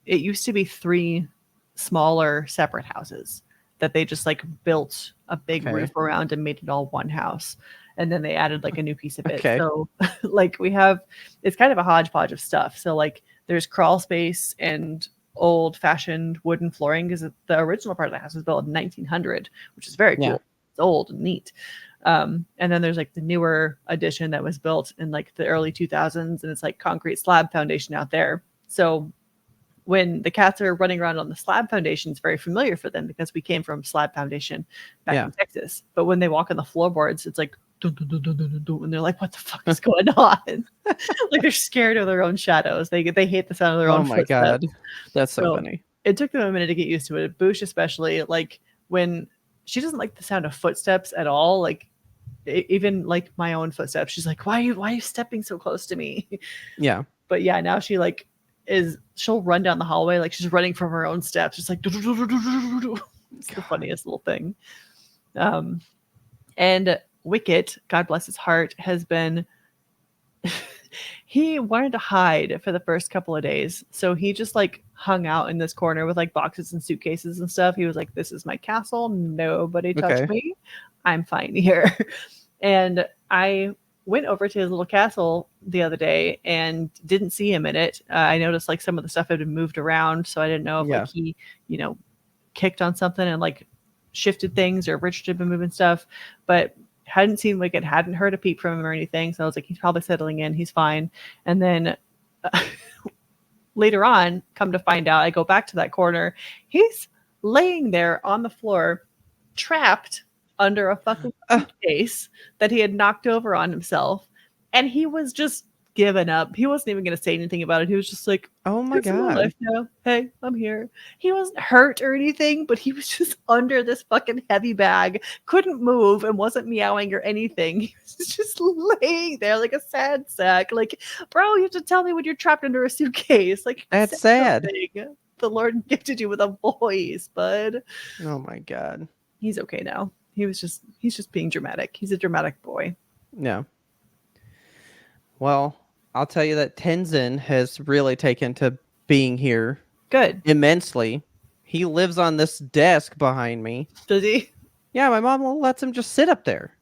S1: it used to be 3 smaller separate houses that they just like built a big roof around and made it all one house. And then they added like a new piece of it.
S2: Okay.
S1: So like we have, it's kind of a hodgepodge of stuff. So like there's crawl space and old fashioned wooden flooring, because the original part of the house was built in 1900, which is very cool.
S2: Yeah.
S1: It's old and neat. And then there's like the newer addition that was built in like the early 2000s, and it's like concrete slab foundation out there. So when the cats are running around on the slab foundation, it's very familiar for them because we came from slab foundation back in Texas. But when they walk on the floorboards, it's like, dun, dun, dun, dun, dun, dun, and they're like, what the fuck is going on? Like they're scared of their own shadows. They hate the sound of their own footsteps.
S2: Oh my God. That's so funny.
S1: It took them a minute to get used to it. Boosh especially, like when she doesn't like the sound of footsteps at all, like even like my own footsteps, she's like, why are you stepping so close to me?
S2: Yeah.
S1: But yeah, now she like she'll run down the hallway like she's running from her own steps, just like it's the funniest little thing. And Wicket, God bless his heart, has been he wanted to hide for the first couple of days, so he just like hung out in this corner with like boxes and suitcases and stuff. He was like, this is my castle, nobody touch me, I'm fine here. And I went over to his little castle the other day and didn't see him in it. I noticed like some of the stuff had been moved around, so I didn't know if like he, kicked on something and like shifted things, or Richard had been moving stuff, but hadn't seen Wicked, hadn't heard a peep from him or anything. So I was like, he's probably settling in, he's fine. And then later on, come to find out, I go back to that corner, he's laying there on the floor, trapped under a fucking suitcase that he had knocked over on himself, and he was just giving up. He wasn't even going to say anything about it. He was just like,
S2: oh my God,
S1: hey, I'm here. He wasn't hurt or anything, but he was just under this fucking heavy bag, couldn't move, and wasn't meowing or anything. He was just laying there like a sad sack. Like, bro, you have to tell me when you're trapped under a suitcase. Like,
S2: that's sad.
S1: Something. The Lord gifted you with a voice, bud.
S2: Oh my God.
S1: He's okay now. He's just being dramatic. He's a dramatic boy.
S2: Yeah. Well, I'll tell you that Tenzin has really taken to being here.
S1: Good.
S2: Immensely. He lives on this desk behind me.
S1: Does he?
S2: Yeah, my mom lets him just sit up there.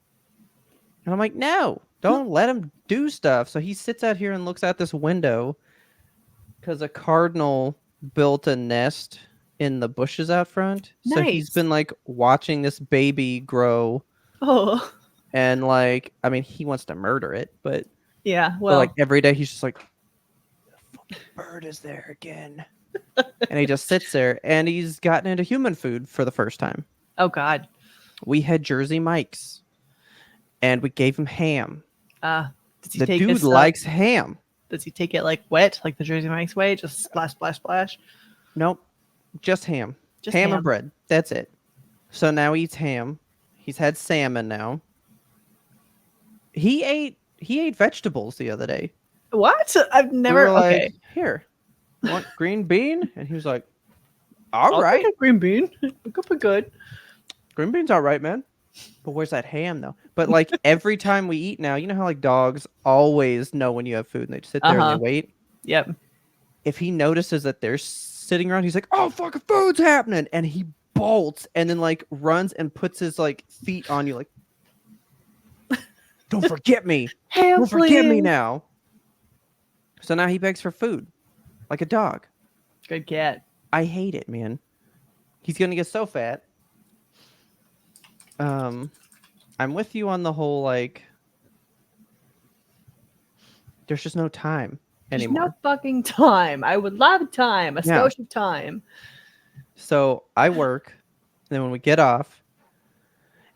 S2: And I'm like, no, don't let him do stuff. So he sits out here and looks out this window because a cardinal built a nest in the bushes out front.
S1: Nice.
S2: So he's been like watching this baby grow.
S1: Oh.
S2: And like, I mean, he wants to murder it, but
S1: yeah, well,
S2: like every day he's just like, the fucking bird is there again. And he just sits there, and he's gotten into human food for the first time.
S1: Oh God.
S2: We had Jersey Mike's, and we gave him ham.
S1: Does he
S2: The
S1: take
S2: dude
S1: his,
S2: likes ham.
S1: Does he take it like wet, like the Jersey Mike's way? Just splash, splash, splash?
S2: Nope. Just ham.
S1: Just
S2: ham
S1: ham.
S2: and bread. That's it. So now he eats ham. He's had salmon now. He ate vegetables the other day.
S1: What? I've never.
S2: We were like,
S1: okay.
S2: Here, want green bean? And he was like, all
S1: I'll
S2: right.
S1: take a green bean. Could be good.
S2: Green bean's all right, man. But where's that ham though? But like every time we eat now, you know how like dogs always know when you have food and they just sit there and they wait?
S1: Yep.
S2: If he notices that they're sitting around, he's like, oh, fucking food's happening. And he bolts and then like runs and puts his like feet on you like, don't forget me.
S1: Ham,
S2: don't forget me
S1: please.
S2: now. So now he begs for food like a dog.
S1: Good cat.
S2: I hate it, man. He's going to get so fat. I'm with you on the whole, like, there's just no time anymore.
S1: There's no fucking time. I would love time. A skosh of time.
S2: So I work, and then when we get off,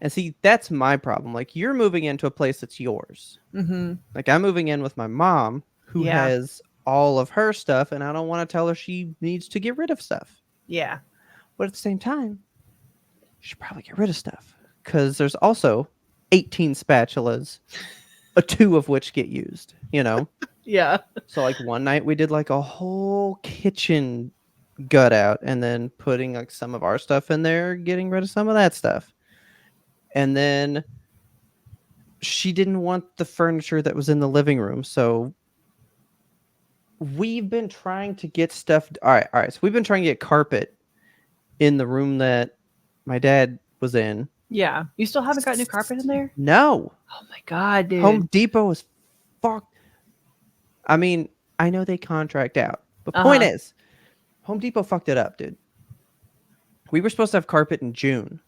S2: and see, that's my problem. Like, you're moving into a place that's yours.
S1: Mm-hmm.
S2: Like, I'm moving in with my mom, who has all of her stuff, and I don't want to tell her she needs to get rid of stuff.
S1: Yeah.
S2: But at the same time, she should probably get rid of stuff because there's also 18 spatulas, 2 of which get used, you know?
S1: Yeah.
S2: So like one night we did like a whole kitchen gut out and then putting like some of our stuff in there, getting rid of some of that stuff. And then she didn't want the furniture that was in the living room. So we've been trying to get stuff. All right. So we've been trying to get carpet in the room that my dad was in.
S1: Yeah. You still haven't got new carpet in there?
S2: No.
S1: Oh my God, dude.
S2: Home Depot is fucked. I mean, I know they contract out, but point is, Home Depot fucked it up, dude. We were supposed to have carpet in June.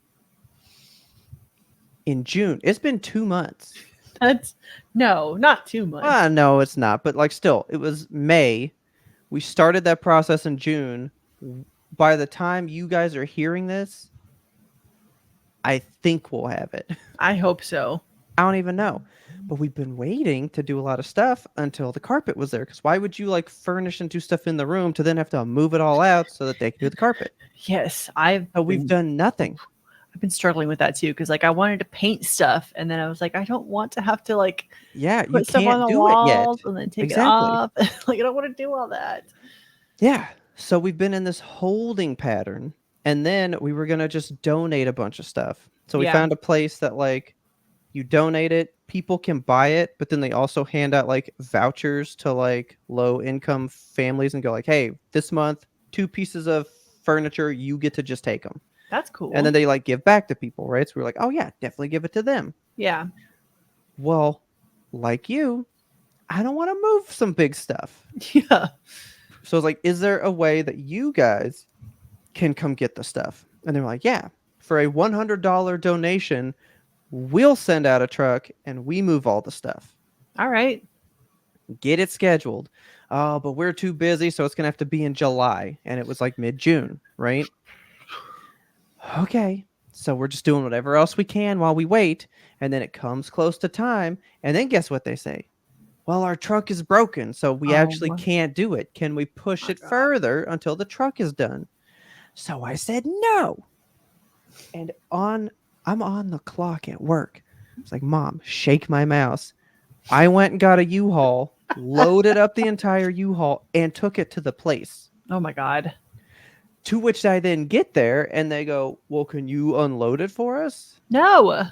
S2: In June. It's been 2 months.
S1: That's no, not too much.
S2: No, it's not. But like still, it was May. We started that process in June. By the time you guys are hearing this, I think we'll have it.
S1: I hope so.
S2: I don't even know. But we've been waiting to do a lot of stuff until the carpet was there. Because why would you like furnish and do stuff in the room to then have to move it all out so that they can do the carpet?
S1: Yes,
S2: We've done nothing.
S1: I've been struggling with that too because like I wanted to paint stuff and then I was like, I don't want to have to like
S2: you
S1: put stuff on
S2: can't
S1: the
S2: do it yet.
S1: walls and then take
S2: Exactly.
S1: it off. Like I don't want to do all that.
S2: Yeah. So we've been in this holding pattern, and then we were gonna just donate a bunch of stuff. So we
S1: Yeah.
S2: found a place that like you donate it, people can buy it, but then they also hand out like vouchers to like low income families and go like, hey, this month 2 pieces of furniture, you get to just take them.
S1: That's cool.
S2: And then they like give back to people, right? So we're like, oh yeah, definitely give it to them.
S1: yeah.
S2: Well, like you, I don't want to move some big stuff.
S1: Yeah.
S2: So it's like, is there a way that you guys can come get the stuff? And they're like, yeah, for a $100 donation, we'll send out a truck and we move all the stuff.
S1: All right.
S2: Get it scheduled. Oh, but we're too busy, so it's going to have to be in July. And it was like mid-June, right? Okay. So we're just doing whatever else we can while we wait. And then it comes close to time. And then guess what they say? Well, our truck is broken, so we actually
S1: my-
S2: can't do it. Can we push it
S1: God.
S2: further until the truck is done? So I said no. And I'm on the clock at work. It's like, Mom, shake my mouse. I went and got a U-Haul, loaded up the entire U-Haul, and took it to the place.
S1: Oh my God.
S2: To which I then get there, and they go, well, can you unload it for us?
S1: No.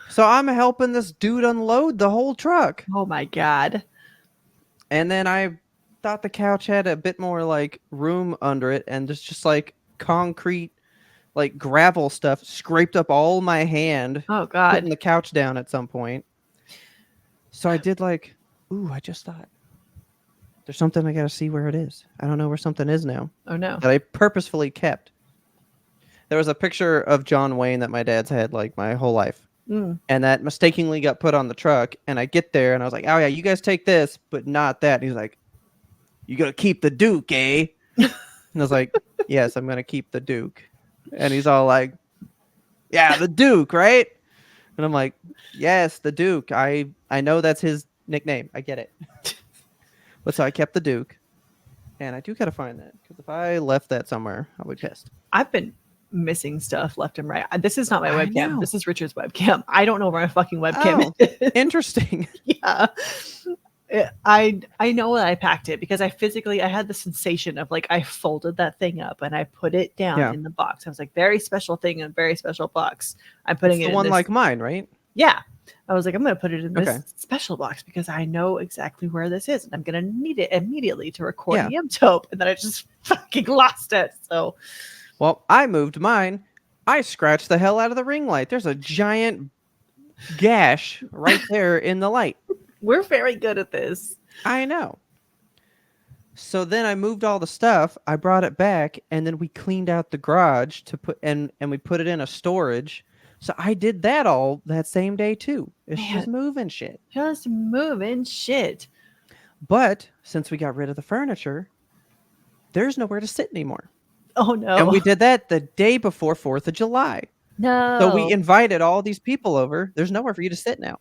S2: So I'm helping this dude unload the whole truck.
S1: Oh my God.
S2: And then I thought the couch had a bit more like room under it, and just like concrete, like gravel stuff scraped up all my hand,
S1: Oh
S2: putting
S1: God.
S2: the couch down at some point. So I did like, ooh, I just thought there's something I got to see where it is. I don't know where something is now
S1: Oh no.
S2: that I purposefully kept. There was a picture of John Wayne that my dad's had like my whole life.
S1: Mm.
S2: And that mistakenly got put on the truck. And I get there and I was like, oh yeah, you guys take this, but not that. And he's like, you gotta keep the Duke, eh? And I was like, yes, I'm gonna keep the Duke. And he's all like, yeah, the Duke, right? And I'm like, yes, the Duke. I know that's his nickname. I get it. But so I kept the Duke. And I do gotta find that. Because if I left that somewhere, I'll be pissed.
S1: I've been missing stuff left and right. This is not my
S2: I
S1: webcam.
S2: know.
S1: This is Richard's webcam. I don't know where my fucking webcam is.
S2: Interesting.
S1: Yeah. I know that I packed it because I had the sensation of like I folded that thing up and I put it down
S2: Yeah.
S1: in the box. I was like, very special thing and very special box. I'm putting
S2: It's
S1: it
S2: the
S1: in
S2: one
S1: this,
S2: like mine, right?
S1: yeah. I was like, I'm gonna put it in this
S2: Okay.
S1: special box because I know exactly where this is and I'm gonna need it immediately to record
S2: Yeah.
S1: YMBToAP, and then I just fucking lost it. So
S2: Well, I moved mine. I scratched the hell out of the ring light. There's a giant gash right there in the light.
S1: we're very good at this.
S2: I know. So then I moved all the stuff. I brought it back, and then we cleaned out the garage to put and we put it in a storage. So I did that all that same day too. It's just moving shit.
S1: Just moving shit.
S2: But since we got rid of the furniture, there's nowhere to sit anymore.
S1: Oh no.
S2: And we did that the day before 4th of July.
S1: no.
S2: So we invited all these people over. There's nowhere for you to sit now.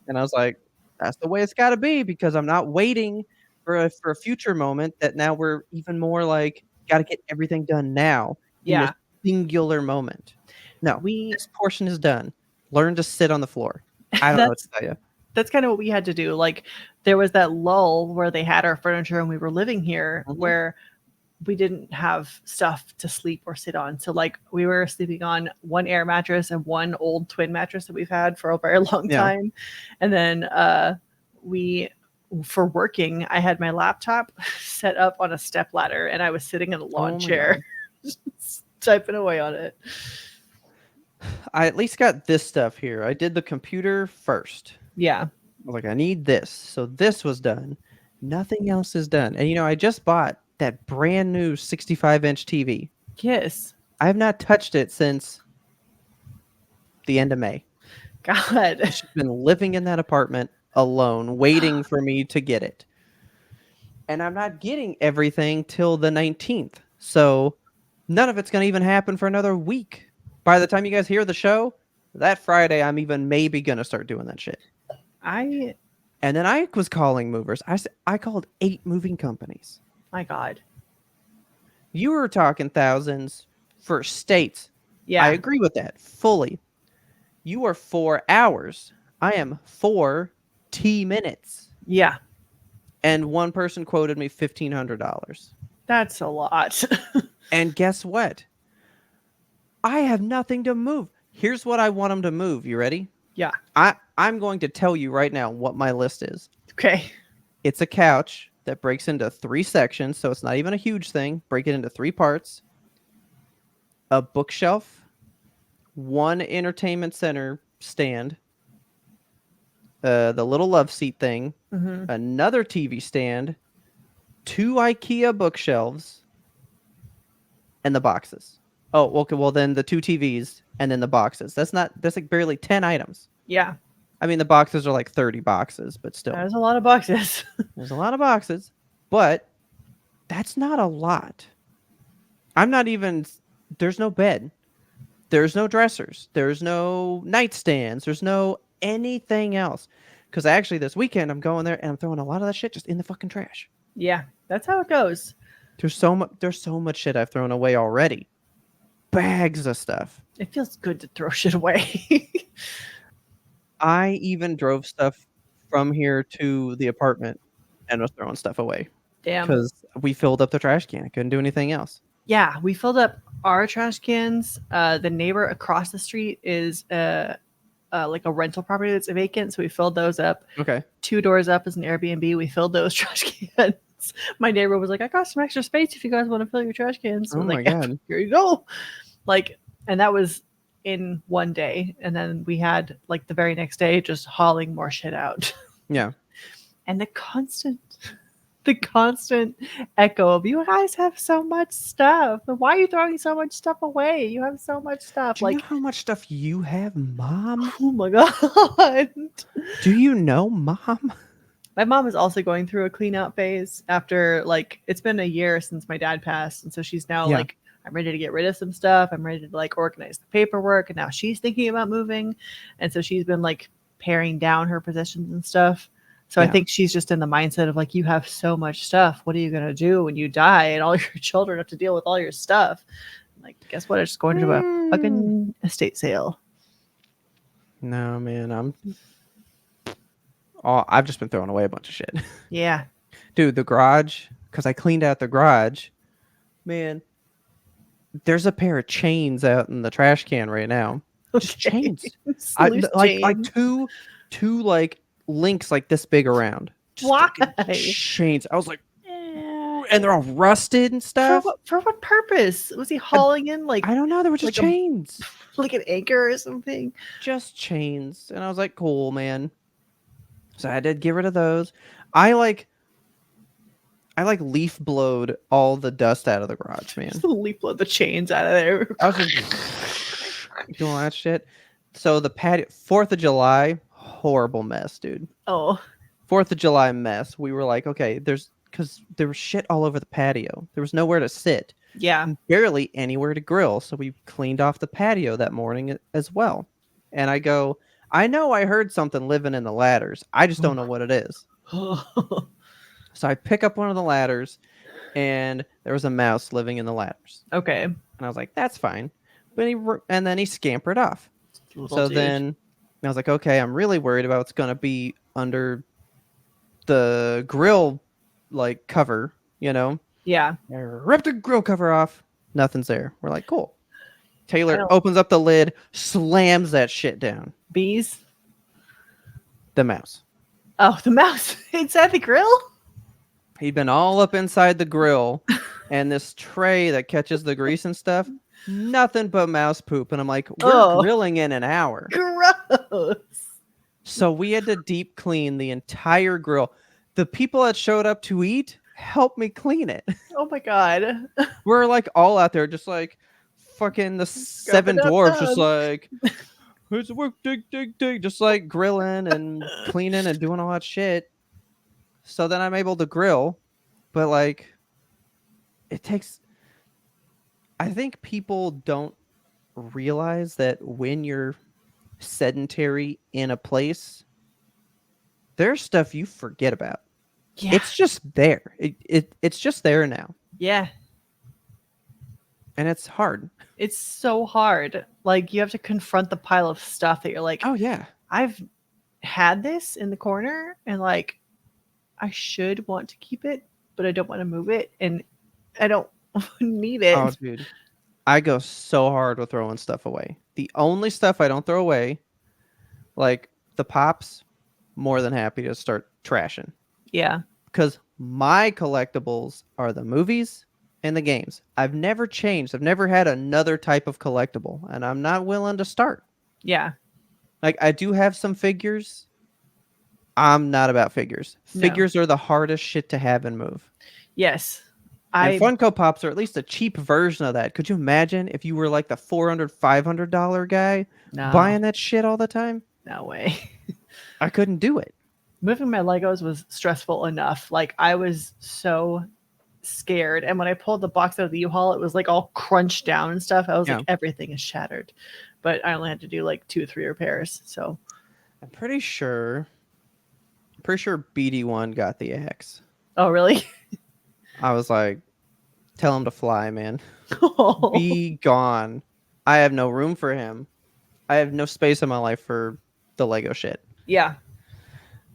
S2: And I was like, that's the way it's got to be because I'm not waiting for a future moment that now we're even more like got to get everything done now in this singular moment. No, this portion is done. Learn to sit on the floor. I don't know what to tell you.
S1: That's kind of what we had to do. Like there was that lull where they had our furniture and we were living here where we didn't have stuff to sleep or sit on. So like we were sleeping on one air mattress and one old twin mattress that we've had for a very long time. And then for working, I had my laptop set up on a step ladder and I was sitting in a lawn chair just typing away on it.
S2: I at least got this stuff here. I did the computer first.
S1: Yeah.
S2: I was like, I need this. So this was done. Nothing else is done. And I just bought that brand new 65-inch TV.
S1: Yes.
S2: I have not touched it since the end of May.
S1: God.
S2: She's been living in that apartment alone, waiting for me to get it. And I'm not getting everything till the 19th. So none of it's going to even happen for another week. By the time you guys hear the show, that Friday, I'm even maybe going to start doing that shit. And then I was calling movers. I called 8 moving companies.
S1: My God.
S2: You were talking thousands for states.
S1: Yeah.
S2: I agree with that fully. You are 4 hours. I am 4 minutes.
S1: Yeah.
S2: And one person quoted me $1,500.
S1: That's a lot.
S2: And guess what? I have nothing to move. Here's what I want them to move. You ready?
S1: Yeah.
S2: I'm going to tell you right now what my list is.
S1: Okay.
S2: It's a couch that breaks into 3 sections, so it's not even a huge thing. Break it into 3 parts. A bookshelf, 1 entertainment center stand, the little love seat thing, another TV stand, 2 IKEA bookshelves, and the boxes. Oh, okay. Well, then the 2 TVs and then the boxes. That's like barely 10 items.
S1: Yeah.
S2: I mean, the boxes are like 30 boxes, but still.
S1: There's a lot of boxes.
S2: There's a lot of boxes, but that's not a lot. I'm not even, there's no bed. There's no dressers. There's no nightstands. There's no anything else. Because actually this weekend I'm going there and I'm throwing a lot of that shit just in the fucking trash.
S1: Yeah, that's how it goes.
S2: There's so much shit I've thrown away already. Bags of stuff.
S1: It feels good to throw shit away.
S2: I even drove stuff from here to the apartment and was throwing stuff away.
S1: Damn.
S2: Because we filled up the trash can. I couldn't do anything else.
S1: Yeah, we filled up our trash cans. The neighbor across the street is like a rental property that's vacant, so we filled those up.
S2: Okay.
S1: 2 doors up is an Airbnb. We filled those trash cans. My neighbor was like, "I got some extra space if you guys want to fill your trash cans." So
S2: oh my
S1: like,
S2: god!
S1: Here you go. Like, and that was in one day, and then we had like the very next day just hauling more shit out.
S2: Yeah.
S1: And the constant echo of, you guys have so much stuff. Why are you throwing so much stuff away? You have so much stuff.
S2: Do you know how much stuff you have, Mom?
S1: Oh my god.
S2: Do you know, Mom?
S1: My mom is also going through a clean out phase after, like, it's been a year since my dad passed, and so she's now like, I'm ready to get rid of some stuff. I'm ready to like organize the paperwork, and now she's thinking about moving, and so she's been like paring down her possessions and stuff. So I think she's just in the mindset of like, you have so much stuff. What are you going to do when you die and all your children have to deal with all your stuff? I'm like, guess what? I'm just going to a fucking estate sale.
S2: No, man. I've just been throwing away a bunch of shit.
S1: Yeah.
S2: Dude, the garage, because I cleaned out the garage. Man, there's a pair of chains out in the trash can right now. Just chains. Like two like links like this big around. Just
S1: why?
S2: Chains. I was like, and they're all rusted and stuff.
S1: For what purpose? Was he hauling in like,
S2: I don't know. They were just
S1: like
S2: chains.
S1: Like an anchor or something?
S2: Just chains. And I was like, cool, man. So I did get rid of those. I like leaf blowed all the dust out of the garage, man.
S1: Just leaf blow the chains out of there.
S2: I was just doing all that shit. So the patio, 4th of July, horrible mess, dude.
S1: Oh.
S2: 4th of July mess. We were like, okay, because there was shit all over the patio. There was nowhere to sit.
S1: Yeah.
S2: And barely anywhere to grill. So we cleaned off the patio that morning as well. And I go, I know I heard something living in the ladders. I just don't know what it is. So I pick up one of the ladders, and there was a mouse living in the ladders.
S1: Okay.
S2: And I was like, that's fine. But and then he scampered off.
S1: Little
S2: So
S1: dude.
S2: then I was like, okay, I'm really worried about what's going to be under the grill like cover, you know?
S1: Yeah.
S2: I ripped the grill cover off. Nothing's there. We're like, cool.
S1: I
S2: Taylor
S1: don't-
S2: opens up the lid, slams that shit down.
S1: Bees.
S2: The mouse.
S1: Oh, the mouse inside the grill?
S2: He'd been all up inside the grill and this tray that catches the grease and stuff. Nothing but mouse poop. And I'm like, we're
S1: Oh.
S2: grilling in an hour.
S1: Gross.
S2: So we had to deep clean the entire grill. The people that showed up to eat helped me clean it.
S1: Oh my god.
S2: We're like all out there, just like fucking the seven
S1: up,
S2: dwarves, just
S1: dub.
S2: like, here's the work, dig, just like grilling and cleaning and doing all that shit. So then I'm able to grill, but like, it takes. I think people don't realize that when you're sedentary in a place, there's stuff you forget about.
S1: Yeah.
S2: It's just there. It's just there now,
S1: Yeah.
S2: and it's hard.
S1: It's so hard. Like you have to confront the pile of stuff that you're like,
S2: Oh yeah,
S1: I've had this in the corner and like I should want to keep it, but I don't want to move it and I don't need it.
S2: oh dude, I go so hard with throwing stuff away. The only stuff I don't throw away, like the pops, more than happy to start trashing.
S1: Yeah.
S2: Because my collectibles are the movies and the games. I've never changed. I've never had another type of collectible, and I'm not willing to start.
S1: Yeah.
S2: Like, I do have some figures. I'm not about figures.
S1: No.
S2: Figures are the hardest shit to have and move.
S1: Yes.
S2: And Funko Pops are at least a cheap version of that. Could you imagine if you were like the $400, $500 guy
S1: No.
S2: buying that shit all the time?
S1: No way.
S2: I couldn't do it.
S1: Moving my Legos was stressful enough. Like I was so scared. And when I pulled the box out of the U-Haul, it was like all crunched down and stuff. I was
S2: Yeah.
S1: like, everything is shattered. But I only had to do like 2 or 3 repairs. So
S2: I'm pretty sure BD1 got the axe.
S1: oh really?
S2: I was like, tell him to fly, man.
S1: Oh.
S2: Be gone. I have no room for him. I have no space in my life for the Lego shit.
S1: Yeah.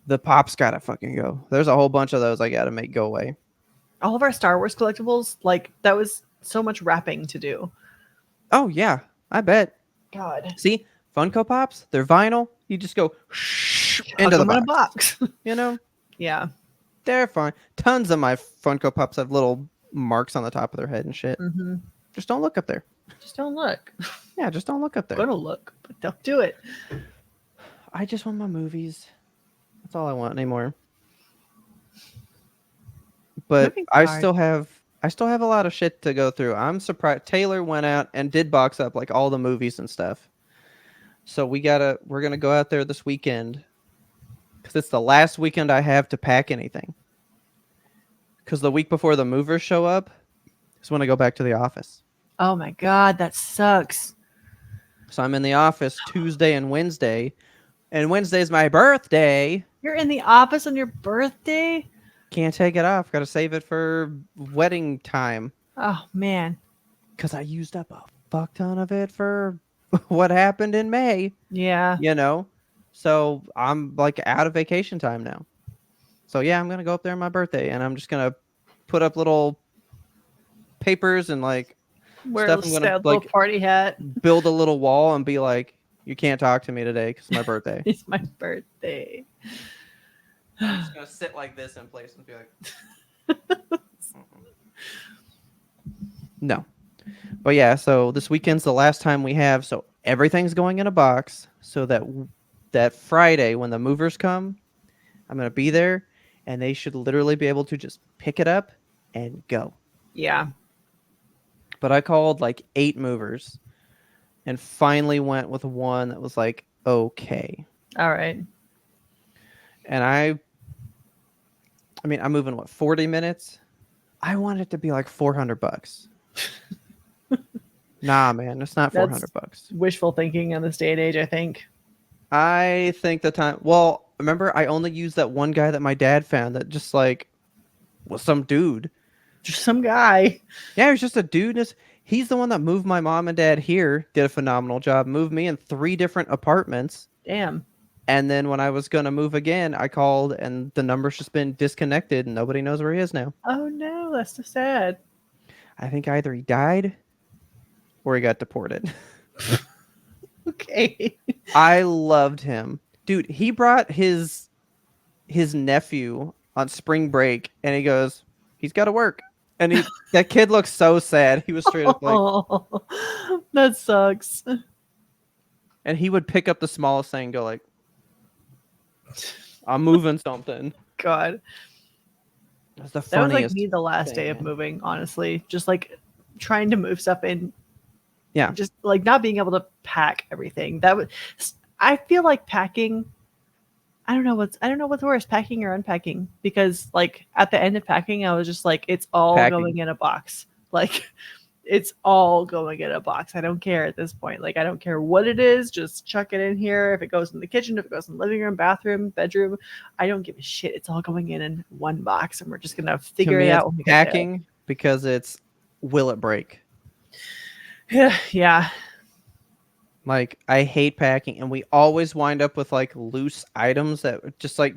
S2: The Pops gotta fucking go. There's a whole bunch of those I gotta make go away.
S1: All of our Star Wars collectibles, like that was so much wrapping to do.
S2: Oh yeah, I bet.
S1: God.
S2: See, Funko Pops, they're vinyl. You just go shh
S1: Tuck
S2: into the
S1: them in a
S2: box.
S1: box.
S2: You know,
S1: Yeah.
S2: they're fine. Tons of my Funko Pops have little marks on the top of their head and shit.
S1: Hmm.
S2: Just don't look up there.
S1: Just don't look.
S2: Yeah, just don't look up there.
S1: Gonna look, but don't do it.
S2: I just want my movies. That's all I want anymore. But
S1: Moving's
S2: I
S1: hard.
S2: still have a lot of shit to go through. I'm surprised Taylor went out and did box up like all the movies and stuff. So we're gonna go out there this weekend because it's the last weekend I have to pack anything. Because the week before the movers show up is when I go back to the office.
S1: Oh my God, that sucks.
S2: So I'm in the office Tuesday and Wednesday, and Wednesday's my birthday.
S1: You're in the office on your birthday?
S2: Can't take it off. Got to save it for wedding time
S1: Oh man.
S2: because I used up a fuck ton of it for what happened in May.
S1: Yeah.
S2: You know, so I'm like out of vacation time now. So yeah, I'm gonna go up there on my birthday, and I'm just gonna put up little papers and like
S1: Wear
S2: stuff.
S1: a
S2: I'm gonna
S1: sad little
S2: like
S1: party hat.
S2: build a little wall and be like, "You can't talk to me today because it's my birthday."
S1: It's my birthday.
S2: I'm just gonna sit like this in place and be like, no. But yeah, so this weekend's the last time we have, so everything's going in a box so that that Friday when the movers come, I'm gonna be there, and they should literally be able to just pick it up and go.
S1: Yeah.
S2: But I called like 8 movers and finally went with one that was like okay.
S1: All right.
S2: And I mean, I'm moving what 40 minutes. I want it to be like $400. Nah, man, it's not $400.
S1: Wishful thinking on this day and age, I think.
S2: I think the time. Well, remember, I only used that one guy that my dad found that just like was some dude.
S1: Just some guy.
S2: Yeah, he was just a dude. He's the one that moved my mom and dad here, did a phenomenal job, moved me in 3 different apartments.
S1: Damn.
S2: And then when I was going to move again, I called and the number's just been disconnected and nobody knows where he is now.
S1: Oh no, that's so sad.
S2: I think either he died or he got deported.
S1: Okay.
S2: I loved him. Dude, he brought his nephew on spring break and he goes, he's got to work. And that kid looks so sad. He was straight up like,
S1: Oh, that sucks.
S2: and he would pick up the smallest thing and go like, I'm moving something.
S1: God.
S2: That's the
S1: That was
S2: funniest.
S1: like me the last
S2: thing,
S1: day of
S2: man.
S1: moving, honestly. Just like trying to move stuff in.
S2: Yeah.
S1: Just like not being able to pack everything. I feel like packing. I don't know what's worse, packing or unpacking. Because like at the end of packing, I was just like, it's all
S2: Packing.
S1: going in a box. Like it's all going in a box. I don't care at this point. Like I don't care what it is. Just chuck it in here. If it goes in the kitchen, if it goes in the living room, bathroom, bedroom, I don't give a shit. It's all going in one box, and we're just gonna figure
S2: To me,
S1: it
S2: it's
S1: out when we get there.
S2: packing because it's will it break?
S1: Yeah.
S2: Like I hate packing, and we always wind up with like loose items that just like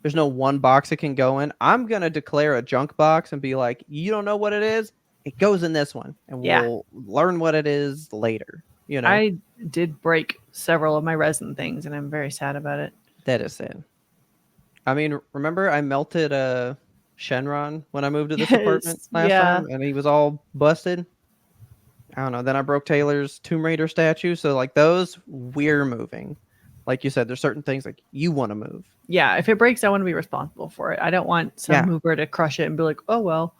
S2: there's no one box it can go in. I'm gonna declare a junk box and be like, you don't know what it is? It goes in this one, and
S1: Yeah.
S2: we'll learn what it is later. You know,
S1: I did break several of my resin things, and I'm very sad about it.
S2: that is it. I mean, remember I melted a Shenron when I moved to this apartment
S1: Yes,
S2: last
S1: yeah.
S2: time, and he was all busted. I don't know. Then I broke Taylor's Tomb Raider statue. So like those, we're moving. Like you said, there's certain things like you want to move.
S1: Yeah, if it breaks, I want to be responsible for it. I don't want some
S2: Yeah.
S1: mover to crush it and be like, oh well.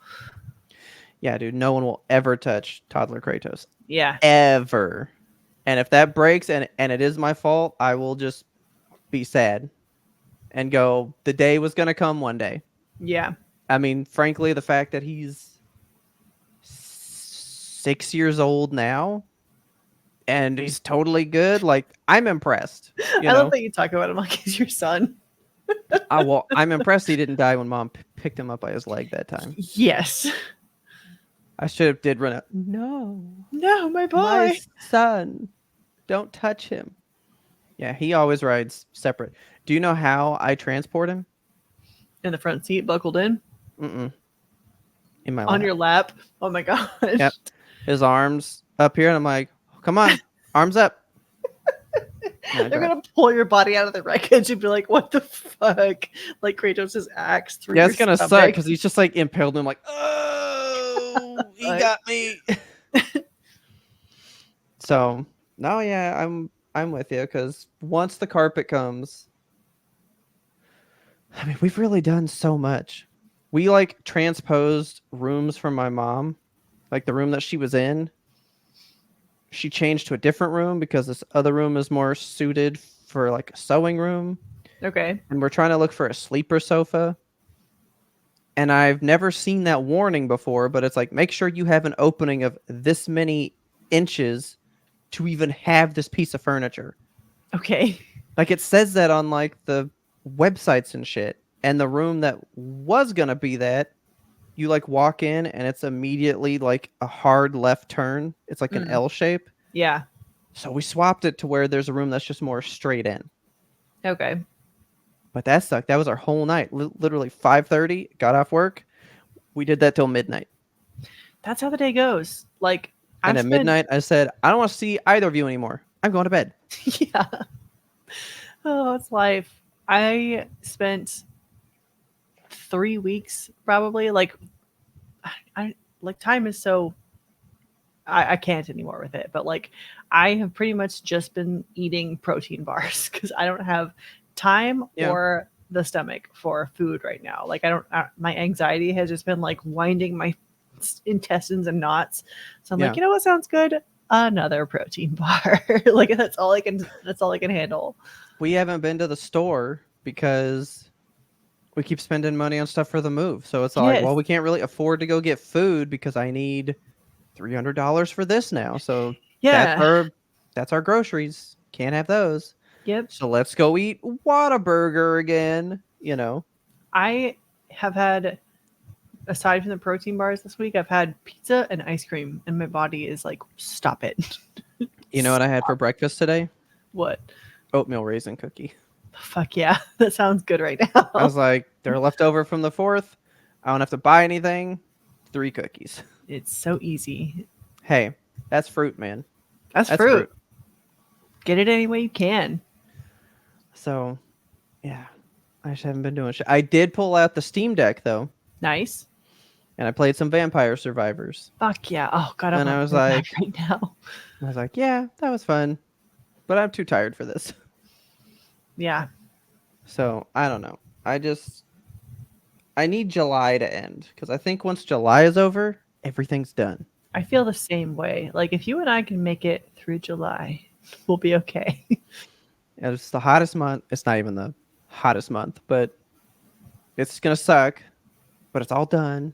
S2: Yeah, dude. No one will ever touch toddler Kratos
S1: Yeah.
S2: ever. And if that breaks and it is my fault, I will just be sad and go, the day was gonna come one day.
S1: Yeah.
S2: I mean, frankly, the fact that he's 6 years old now and he's totally good, like I'm impressed. You
S1: I
S2: know?
S1: love that you talk about him like he's your son.
S2: I'm impressed he didn't die when mom picked him up by his leg that time.
S1: Yes.
S2: I should have did run out. No,
S1: No, my boy.
S2: my son, don't touch him. Yeah, he always rides separate. Do you know how I transport him?
S1: In the front seat, buckled in.
S2: Mm-mm. In my
S1: On
S2: lap.
S1: your lap. Oh my gosh.
S2: Yep. His arms up here, and I'm like, come on, arms up. And I
S1: They're
S2: drive.
S1: gonna pull your body out of the wreckage and be like, "What the fuck?" Like Kratos' axe through.
S2: Yeah,
S1: your
S2: it's gonna suck
S1: stomach.
S2: because he's just like impaled him, like, oh, he
S1: Like-
S2: got me. So no, yeah, I'm with you because once the carpet comes, I mean, we've really done so much. We like transposed rooms from my mom, like the room that she was in. She changed to a different room because this other room is more suited for like a sewing room.
S1: Okay.
S2: And we're trying to look for a sleeper sofa. And I've never seen that warning before, but it's like, make sure you have an opening of this many inches to even have this piece of furniture.
S1: Okay.
S2: Like it says that on like the websites and shit. And the room that was going to be that, you like walk in and it's immediately like a hard left turn. It's like an L shape.
S1: Yeah.
S2: So we swapped it to where there's a room that's just more straight in.
S1: Okay.
S2: But that sucked. That was our whole night. Literally 5:30, got off work. We did that till midnight.
S1: That's how the day goes. Like
S2: And
S1: I've
S2: at
S1: spent-
S2: midnight, I said, I don't want to see either of you anymore. I'm going to bed.
S1: Yeah. Oh, it's life. I spent 3 weeks probably like I like time is so I can't anymore with it, but like I have pretty much just been eating protein bars because I don't have time
S2: Yeah.
S1: or the stomach for food right now. Like I don't my anxiety has just been like winding my intestines and knots. So I'm
S2: Yeah.
S1: like, you know what sounds good? Another protein bar. Like that's all I can handle.
S2: We haven't been to the store because we keep spending money on stuff for the move. So it's like,
S1: Yes.
S2: well, we can't really afford to go get food because I need $300 for this now. So
S1: Yeah.
S2: that's our groceries. Can't have those.
S1: Yep.
S2: So let's go eat Whataburger again, you know.
S1: I have had aside from the protein bars this week, I've had pizza and ice cream, and my body is like, stop it.
S2: You know what I had for breakfast today?
S1: What?
S2: Oatmeal raisin cookie.
S1: Fuck yeah. That sounds good right now.
S2: I was like, they're left over from the 4th. I don't have to buy anything. 3 cookies.
S1: It's so easy.
S2: Hey, that's fruit, man.
S1: That's fruit. Get it any way you can.
S2: So, yeah. I just haven't been doing shit. I did pull out the Steam Deck, though.
S1: Nice.
S2: And I played some Vampire Survivors.
S1: Fuck yeah. Oh, God. I'm
S2: And I was
S1: doing that
S2: like-
S1: right now.
S2: I was like, yeah, that was fun. But I'm too tired for this.
S1: Yeah.
S2: So, I don't know. I need July to end. Because I think once July is over, everything's done.
S1: I feel the same way. Like, if you and I can make it through July, we'll be okay.
S2: It's the hottest month. It's not even the hottest month, but it's going to suck. But it's all done.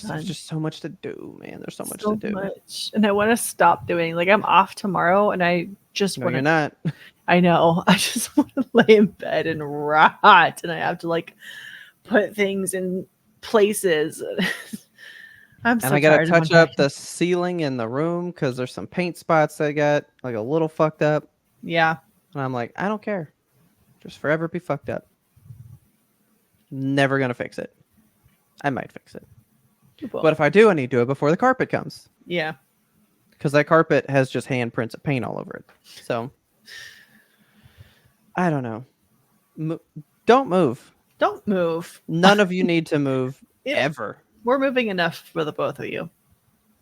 S2: There's just so much to do, man. There's so much to do.
S1: Much. And I want to stop doing. Like, I'm off tomorrow, and I just
S2: No,
S1: want
S2: you're
S1: to.
S2: not.
S1: I know. I just want to lay in bed and rot, and I have to like put things in places. I'm so
S2: And I got to
S1: tired
S2: touch up the ceiling in the room because there's some paint spots that got like a little fucked up.
S1: Yeah.
S2: And I'm like, I don't care. Just forever be fucked up. Never going to fix it. I might fix it.
S1: Well,
S2: But if I do, I need to do it before the carpet comes.
S1: yeah.
S2: Because that carpet has just handprints of paint all over it. So, I don't know. Don't move.
S1: Don't move.
S2: None of you need to move
S1: Yeah.
S2: ever.
S1: We're moving enough for the both of you.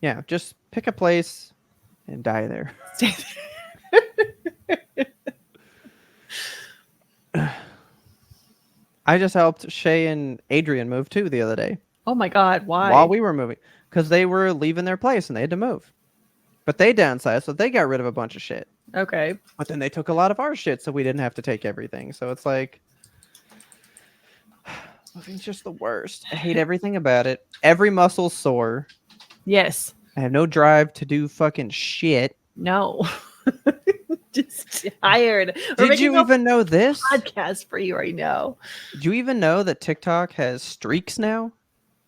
S2: Yeah, just pick a place and die there.
S1: Stay there.
S2: I just helped Shay and Adrian move too the other day.
S1: Oh my God. Why?
S2: While we were moving. Because they were leaving their place and they had to move. But they downsized, so they got rid of a bunch of shit.
S1: Okay.
S2: But then they took a lot of our shit, so we didn't have to take everything. So it's like, moving's just the worst. I hate everything about it. Every muscle's sore.
S1: Yes.
S2: I have no drive to do fucking shit.
S1: No. Just tired. We're
S2: Did you
S1: making a
S2: even know this?
S1: podcast for you right now?
S2: Did you even know that TikTok has streaks now?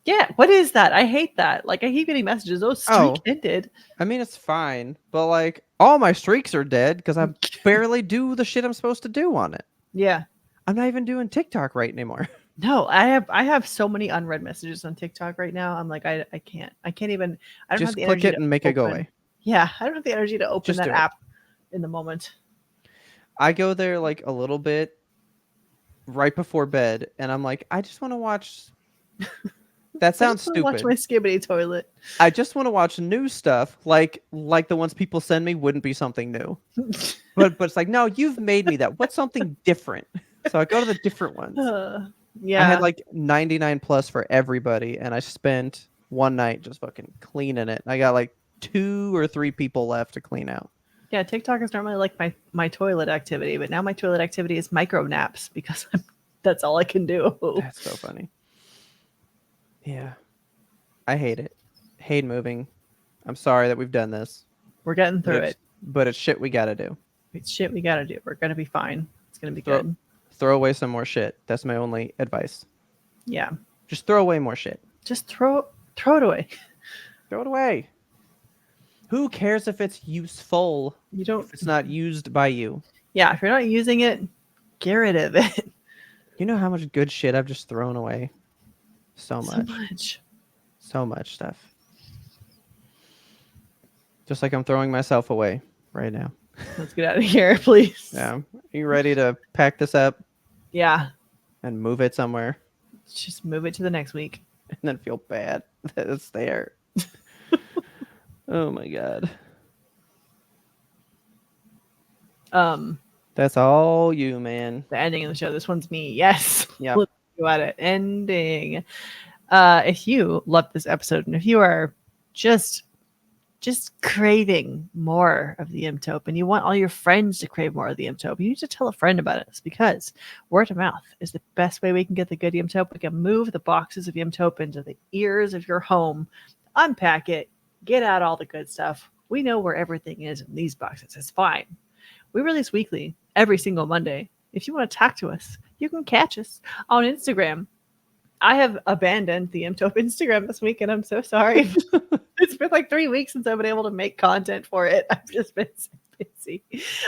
S1: Yeah. What is that? I hate that. Like, I keep getting messages. Oh, streak
S2: Oh.
S1: ended.
S2: I mean, it's fine, but like all my streaks are dead because I barely do the shit I'm supposed to do on it.
S1: Yeah.
S2: I'm not even doing TikTok right anymore.
S1: No, I have so many unread messages on TikTok right now. I'm like, I can't even. I don't
S2: Just
S1: have the
S2: click
S1: energy
S2: it
S1: to
S2: and make it go
S1: open-
S2: away.
S1: Yeah, I don't have the energy to open
S2: Just
S1: that
S2: do it.
S1: app in the moment.
S2: I go there like a little bit right before bed, and I'm like, I just want to watch. That sounds
S1: I just wanna
S2: stupid.
S1: Watch my skibbity toilet.
S2: I just want to watch new stuff, like the ones people send me wouldn't be something new. But it's like, no, you've made me that. What's something different? So I go to the different ones.
S1: Yeah.
S2: I had like 99 plus for everybody, and I spent one night just fucking cleaning it. I got like 2 or 3 people left to clean out.
S1: Yeah, TikTok is normally like my toilet activity, but now my toilet activity is micro naps because that's all I can do.
S2: That's so funny. Yeah. I hate it. Hate moving. I'm sorry that we've done this.
S1: We're getting through it.
S2: But it's shit we gotta do.
S1: It's shit we gotta do. We're gonna be fine. It's gonna be
S2: Throw-
S1: good.
S2: Throw away some more shit. That's my only advice.
S1: Yeah.
S2: Just throw away more shit.
S1: Just throw it away.
S2: Throw it away. Who cares if it's useful
S1: You don't.
S2: if it's not used by you?
S1: Yeah, if you're not using it, get rid of it.
S2: You know how much good shit I've just thrown away? So
S1: So
S2: much.
S1: much.
S2: So much stuff. Just like I'm throwing myself away right now.
S1: Let's get out of here, please.
S2: Yeah. Are you ready to pack this up
S1: Yeah.
S2: and move it somewhere
S1: Just move it to the next week.
S2: and then feel bad that it's there? Oh my God. That's all you, man.
S1: The ending of the show. This one's me. Yes.
S2: Yep.
S1: Let's go at it. Ending. If you loved this episode and if you are just craving more of the YMBToAP and you want all your friends to crave more of the YMBToAP, you need to tell a friend about us because word of mouth is the best way we can get the good YMBToAP. We can move the boxes of YMBToAP into the ears of your home, unpack it, get out all the good stuff. We know where everything is in these boxes. It's fine. We release weekly every single Monday. If you want to talk to us, you can catch us on Instagram I have abandoned the YMBToAP Instagram this week, and I'm so sorry. It's been like 3 weeks since I've been able to make content for it. I've just been so busy.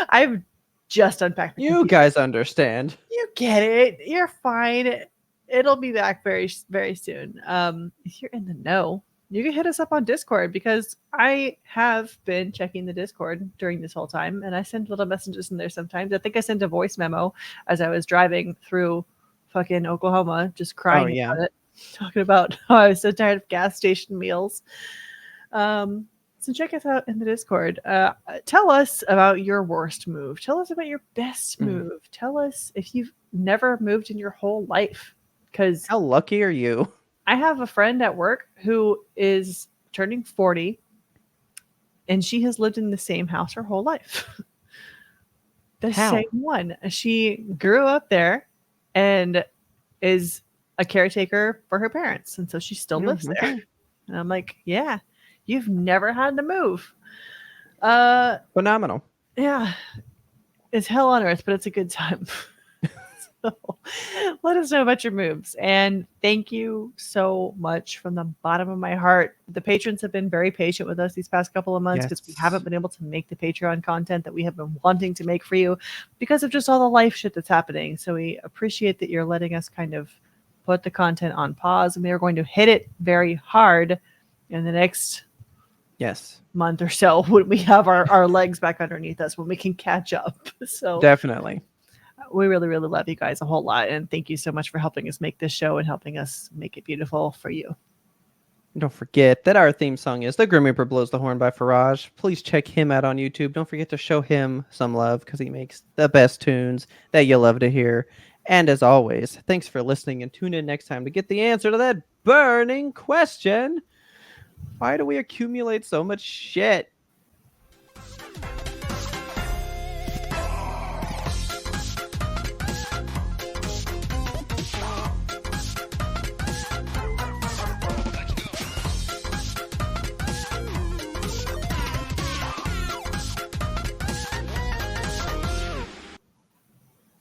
S1: I've just unpacked the
S2: You
S1: computer.
S2: guys understand.
S1: You get it. You're fine. It'll be back very, very soon. If you're in the know, you can hit us up on Discord because I have been checking the Discord during this whole time, and I send little messages in there sometimes. I think I sent a voice memo as I was driving through fucking Oklahoma, just crying
S2: yeah.
S1: about it, talking about how I was so tired of gas station meals. So check us out in the Discord. Tell us about your worst move. Tell us about your best move. Tell us if you've never moved in your whole life. Because
S2: How lucky are you?
S1: I have a friend at work who is turning 40, and she has lived in the same house her whole life. The
S2: How?
S1: same one. She grew up there and is a caretaker for her parents, and so she still lives there.
S2: Okay.
S1: And I'm like, yeah, you've never had to move.
S2: Phenomenal.
S1: Yeah, it's hell on earth, but it's a good time. So let us know about your moves. And thank you so much from the bottom of my heart. The patrons have been very patient with us these past couple of months because we
S2: Yes.
S1: haven't been able to make the Patreon content that we have been wanting to make for you because of just all the life shit that's happening. So we appreciate that you're letting us kind of put the content on pause, and we are going to hit it very hard in the next
S2: Yes.
S1: month or so when we have our legs back underneath us, when we can catch up. So
S2: Definitely.
S1: we really, really love you guys a whole lot. And thank you so much for helping us make this show and helping us make it beautiful for you.
S2: Don't forget that our theme song is The Grim Reaper Blows the Horn by Faraj. Please check him out on YouTube. Don't forget to show him some love because he makes the best tunes that you love to hear. And as always, thanks for listening, and tune in next time to get the answer to that burning question. Why do we accumulate so much shit?